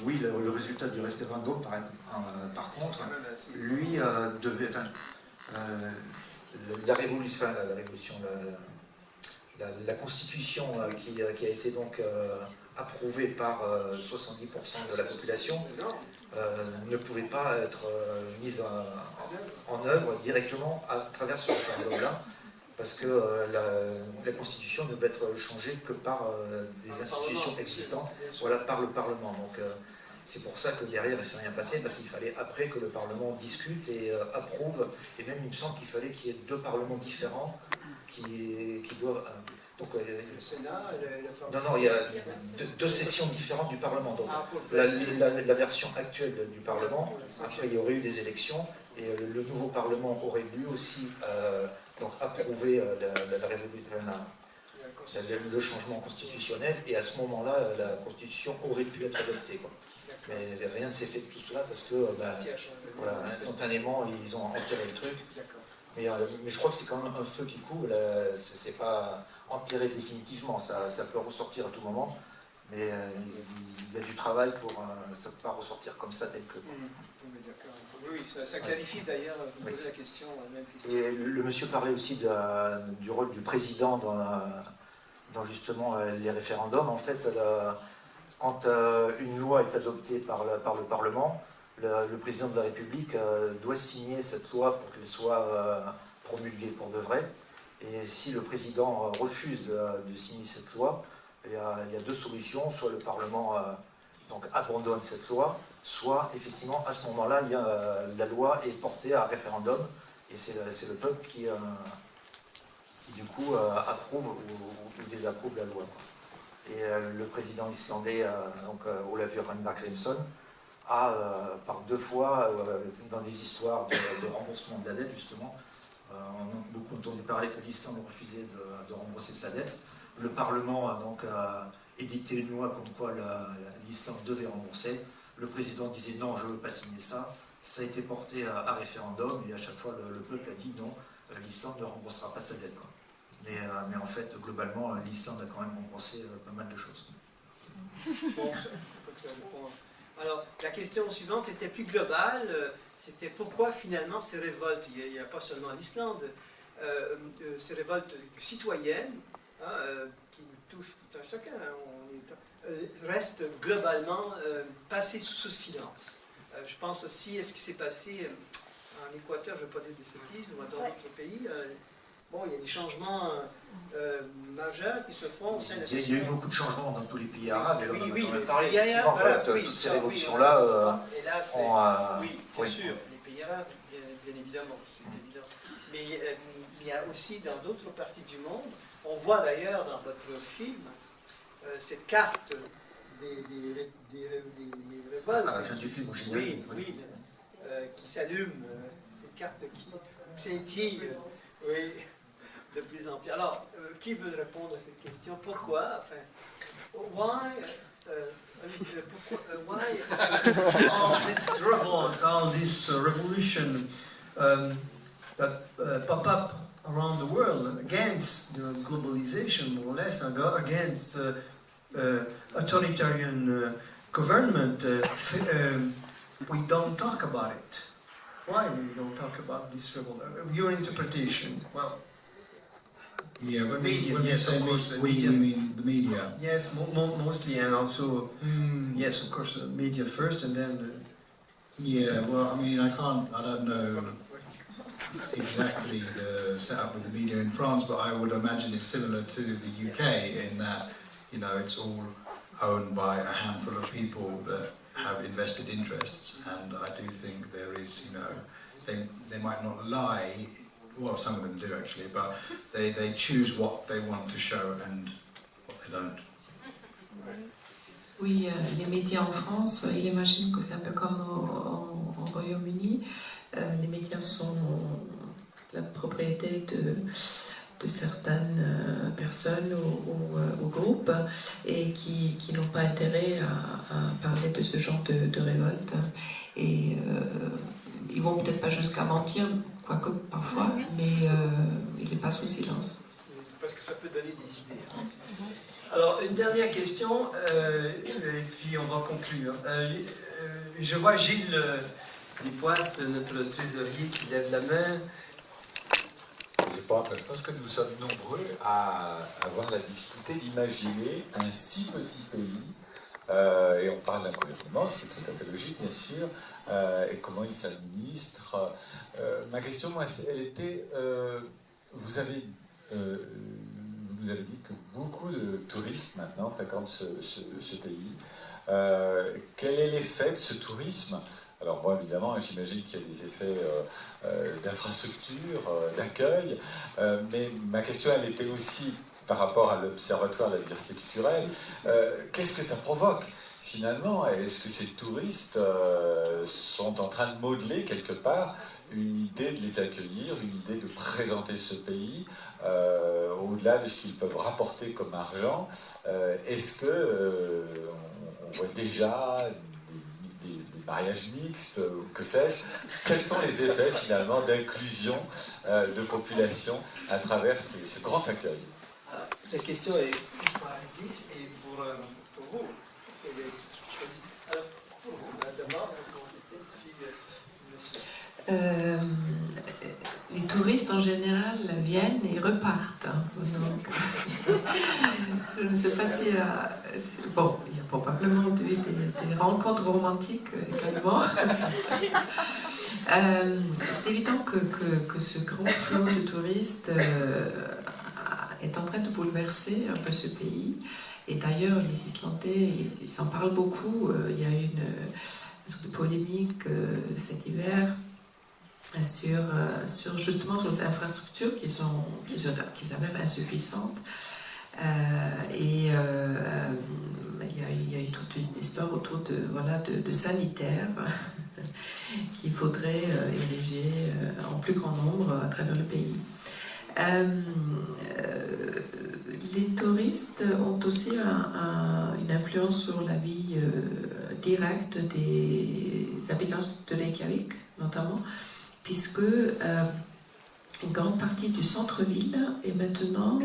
oui, le résultat du référendum, par contre, lui devait. La constitution qui a été donc approuvée par 70% de la population ne pouvait pas être mise en œuvre directement à travers ce référendum-là, parce que la constitution ne peut être changée que par des institutions existantes, voilà, par le Parlement. Donc c'est pour ça que derrière il ne s'est rien passé, parce qu'il fallait après que le Parlement discute et approuve, et même il me semble qu'il fallait qu'il y ait 2 parlements différents qui doivent... donc, le Sénat et non, il y a 2 sessions différentes du Parlement. Donc, la version actuelle du Parlement, après il y aurait eu des élections, et le nouveau Parlement aurait dû aussi donc, approuver le changement constitutionnel, et à ce moment-là, la Constitution aurait pu être adoptée, quoi. Mais rien ne s'est fait de tout cela, parce que voilà, instantanément, ils ont enterré le truc. Mais je crois que c'est quand même un feu qui coule, c'est pas enterré définitivement, ça peut ressortir à tout moment, mais il y a du travail pour... ça ne peut pas ressortir comme ça tel que... Oui, ça qualifie d'ailleurs, vous posez la question, la même question. Et le monsieur parlait aussi du rôle du président dans justement les référendums. En fait, quand une loi est adoptée par le Parlement, le président de la République doit signer cette loi pour qu'elle soit promulguée pour de vrai. Et si le président refuse de signer cette loi, il y a 2 solutions. Soit le Parlement donc, abandonne cette loi, soit effectivement à ce moment-là, la loi est portée à référendum, et c'est le peuple qui du coup approuve ou désapprouve la loi, quoi. Et le président islandais, donc Ólafur Ragnarsson, a par 2 fois, dans des histoires de remboursement de la dette justement, on a beaucoup entendu parler que l'Islande refusait de rembourser sa dette. Le Parlement a donc édicté une loi comme quoi l'Islande devait rembourser. Le président disait non, je ne veux pas signer ça. Ça a été porté à référendum, et à chaque fois le peuple a dit non, l'Islande ne remboursera pas sa dette, quoi. Mais en fait, globalement, l'Islande a quand même remboursé pas mal de choses. Bon, alors, la question suivante était plus globale. C'était pourquoi finalement ces révoltes, il n'y a pas seulement l'Islande, ces révoltes citoyennes, qui nous touchent tout un chacun, restent globalement passées sous silence. Je pense aussi à ce qui s'est passé en Équateur, je ne vais pas dire des sottises, ou dans d'autres pays. Bon, il y a des changements majeurs qui se font au sein de la société. Il y a eu beaucoup de changements dans tous les pays arabes, et oui, on a parlé effectivement toutes ces révolutions-là. Oui, bien sûr, les pays arabes, bien évidemment, c'est évident. Mais il y a aussi dans d'autres parties du monde, on voit d'ailleurs dans votre film cette carte des révoltes. À la fin du film, au général. Oui, qui s'allume, cette carte qui scintille, oui, de plus en plus. Alors, qui veut répondre à cette question? Pourquoi? Enfin, why all this revolt, all this revolution that pop up around the world against the globalization, more or less, against authoritarian government, we don't talk about it. Why we don't talk about this revolt? Your interpretation, well... Yeah, when media, you say we mean the media. Yes, mostly, and also, yes, of course, the media first, and then... Yeah, well, I mean, I don't know exactly the setup with the media in France, but I would imagine it's similar to the UK in that, you know, it's all owned by a handful of people that have invested interests, and I do think there is, you know, they might not lie, well, some of them do actually, but they choose what they want to show and what they don't. Oui, les médias en France, il imagine que c'est un peu comme au Royaume-Uni. Les médias sont la propriété de certaines personnes ou groupes et qui n'ont pas intérêt à parler de ce genre de révolte. Et ils vont peut-être pas jusqu'à mentir, quoique parfois, mais ils les passent au silence. Parce que ça peut donner des idées. Alors, une dernière question, et puis on va conclure. Je vois Gilles Despoistes, notre trésorier, qui lève la main. Je pense que nous sommes nombreux à avoir la difficulté d'imaginer un si petit pays, et on parle d'un gouvernement, ce qui est tout à fait logique bien sûr, et comment il s'administre. Ma question, moi, elle était, vous nous avez dit que beaucoup de touristes maintenant fréquentent ce pays. Quel est l'effet de ce tourisme? Alors moi, évidemment, j'imagine qu'il y a des effets d'infrastructure, d'accueil, mais ma question, elle était aussi par rapport à l'Observatoire de la diversité culturelle. Qu'est-ce que ça provoque finalement? Est-ce que ces touristes sont en train de modeler quelque part une idée de les accueillir, une idée de présenter ce pays, au-delà de ce qu'ils peuvent rapporter comme argent? Est-ce que on voit déjà des mariages mixtes, que sais-je? Quels sont les effets finalement d'inclusion de population à travers ce grand accueil? La question est pour Aris et pour vous. Alors, pour vous, d'abord, les touristes en général viennent et repartent. Donc, je ne sais pas si... bon, il y a probablement des rencontres romantiques également. C'est évident que ce grand flot de touristes est en train de bouleverser un peu ce pays. Et d'ailleurs, les Islandais, ils s'en parlent beaucoup. Il y a eu une sorte de polémique cet hiver justement sur les infrastructures qui s'avèrent insuffisantes. Il y a eu toute une histoire autour de sanitaires qu'il faudrait ériger en plus grand nombre à travers le pays. Les touristes ont aussi une influence sur la vie directe des habitants de Reykjavik, notamment, puisque une grande partie du centre-ville est maintenant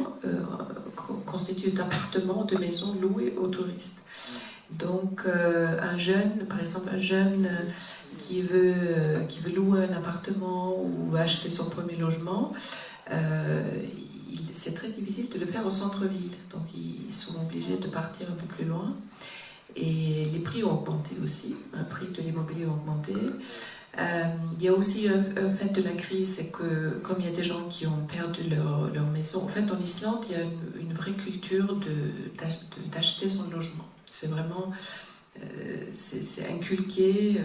constituée d'appartements, de maisons louées aux touristes. Donc par exemple un jeune qui veut louer un appartement ou acheter son premier logement, c'est très difficile de le faire au centre-ville. Donc ils sont obligés de partir un peu plus loin. Et les prix ont augmenté aussi, le prix de l'immobilier a augmenté. Il y a aussi un fait de la crise, c'est que comme il y a des gens qui ont perdu leur maison, en fait en Islande il y a une vraie culture d'acheter son logement. C'est vraiment, c'est inculqué.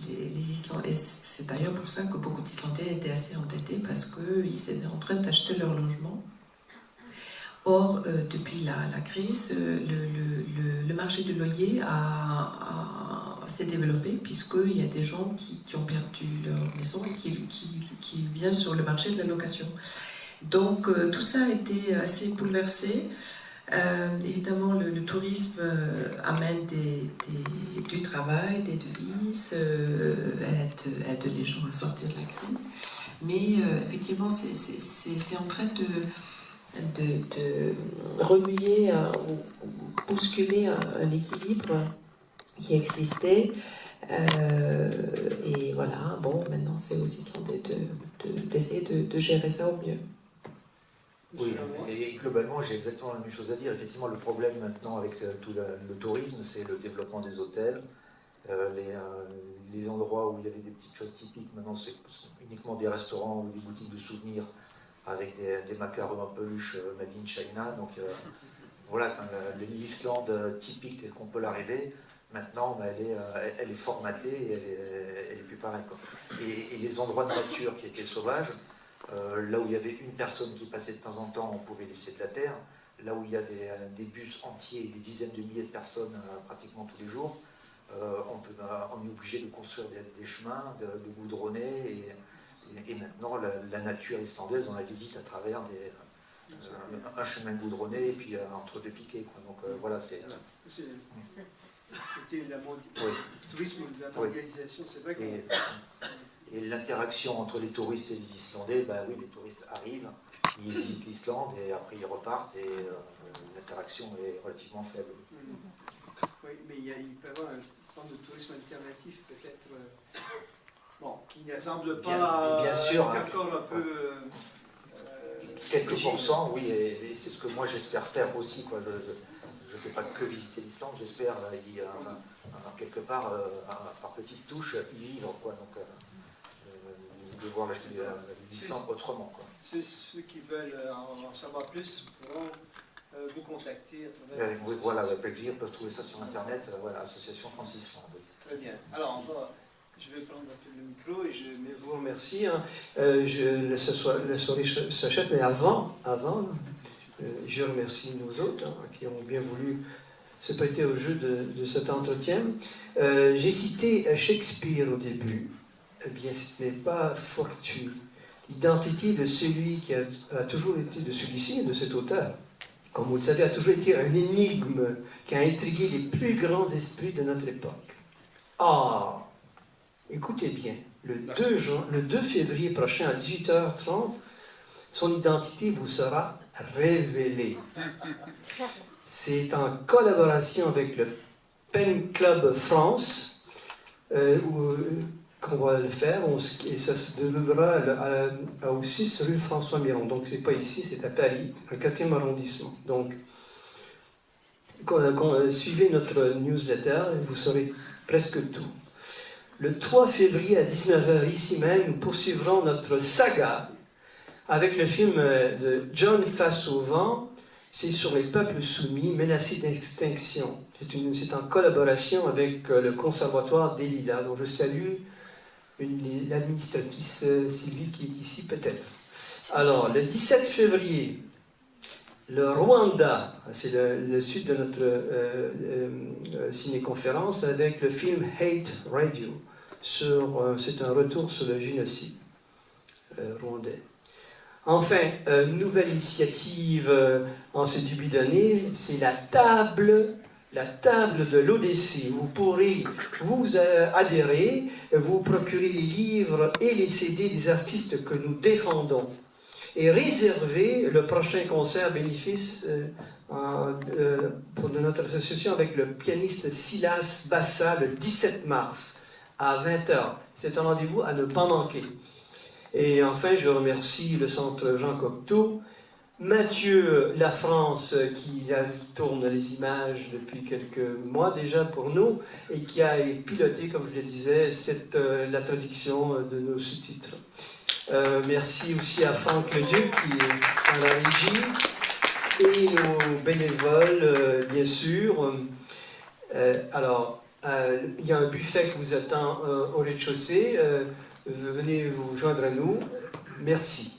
Les Islandais, c'est d'ailleurs pour ça que beaucoup d'Islandais étaient assez endettés, parce qu'ils étaient en train d'acheter leur logement. Or, depuis la crise, le marché du loyer s'est développé, puisqu'il y a des gens qui ont perdu leur maison et qui viennent sur le marché de la location. Donc, tout ça a été assez bouleversé. Évidemment, le tourisme amène du travail, des devises, aide les gens à sortir de la crise. Mais effectivement, c'est en train de remuer ou bousculer un équilibre qui existait. Et voilà, bon, maintenant c'est aux Islandais d'essayer de gérer ça au mieux. Oui, et globalement, j'ai exactement la même chose à dire. Effectivement, le problème maintenant avec tout le tourisme, c'est le développement des hôtels. Les endroits où il y avait des petites choses typiques, maintenant c'est uniquement des restaurants ou des boutiques de souvenirs avec des macarons en peluche made in China. Donc voilà, l'Islande typique telle qu'on peut la rêver, maintenant elle est formatée et elle est plus pareille, quoi. Et les endroits de nature qui étaient sauvages, là où il y avait une personne qui passait de temps en temps, on pouvait laisser de la terre. Là où il y a des bus entiers et des dizaines de milliers de personnes pratiquement tous les jours, on est obligé de construire des chemins, de goudronner, et maintenant la nature islandaise, on la visite à travers un chemin goudronné et puis entre deux piquets, quoi. Donc voilà, c'est... C'était le tourisme de la mondialisation, c'est vrai. Et l'interaction entre les touristes et les Islandais, ben oui, les touristes arrivent, ils visitent l'Islande et après ils repartent et l'interaction est relativement faible. Oui, mais il peut y avoir une forme de tourisme alternatif peut-être, qui ne semble pas bien sûr, encore un peu... quelques pourcents, oui, et c'est ce que moi j'espère faire aussi, quoi. Je ne fais pas que visiter l'Islande, j'espère quelque part, par petites touches, y vivre, quoi. Donc, de voir l'Islande autrement, quoi. Ceux qui veulent en savoir plus pourront vous contacter. Oui, voilà, avec plaisir, peuvent trouver ça sur Internet, voilà, Association France-Islande. Très bien. Alors, je vais prendre un peu le micro et je vous remercie. La soirée s'achève, mais avant, je remercie nos hôtes qui ont bien voulu se prêter au jeu de cet entretien. J'ai cité Shakespeare au début. Eh bien, ce n'est pas fortuit. L'identité de celui qui a toujours été, de celui-ci, de cet auteur, comme vous le savez, a toujours été un énigme qui a intrigué les plus grands esprits de notre époque. Écoutez bien, le 2 février prochain à 18h30, son identité vous sera révélée. C'est en collaboration avec le Pen Club France qu'on va le faire, et ça se déroulera au 6 rue François Miron. Donc c'est pas ici, c'est à Paris, le 4e arrondissement. Donc suivez notre newsletter et vous saurez presque tout. Le 3 février à 19h ici même, nous poursuivrons notre saga avec le film de John Fassovan. C'est sur les peuples soumis menacés d'extinction. C'est en collaboration avec le Conservatoire des Lilas, dont je salue l'administratrice Sylvie qui est ici peut-être. Alors, le 17 février, le Rwanda, c'est le sud de notre ciné-conférence, avec le film Hate Radio. C'est un retour sur le génocide rwandais. Enfin, nouvelle initiative en ce début d'année, c'est la table de l'Odyssée. Vous pourrez vous adhérer, vous procurer les livres et les CD des artistes que nous défendons et réserver le prochain concert bénéfice de notre association avec le pianiste Silas Bassa le 17 mars à 20h. C'est un rendez-vous à ne pas manquer. Et enfin, je remercie le Centre Jean Cocteau, Mathieu La France qui tourne les images depuis quelques mois déjà pour nous et qui a piloté, comme je le disais, la traduction de nos sous-titres. Merci aussi à Franck Leduc qui est à la régie et nos bénévoles, bien sûr. Alors, il y a un buffet qui vous attend au rez-de-chaussée. Venez vous joindre à nous. Merci.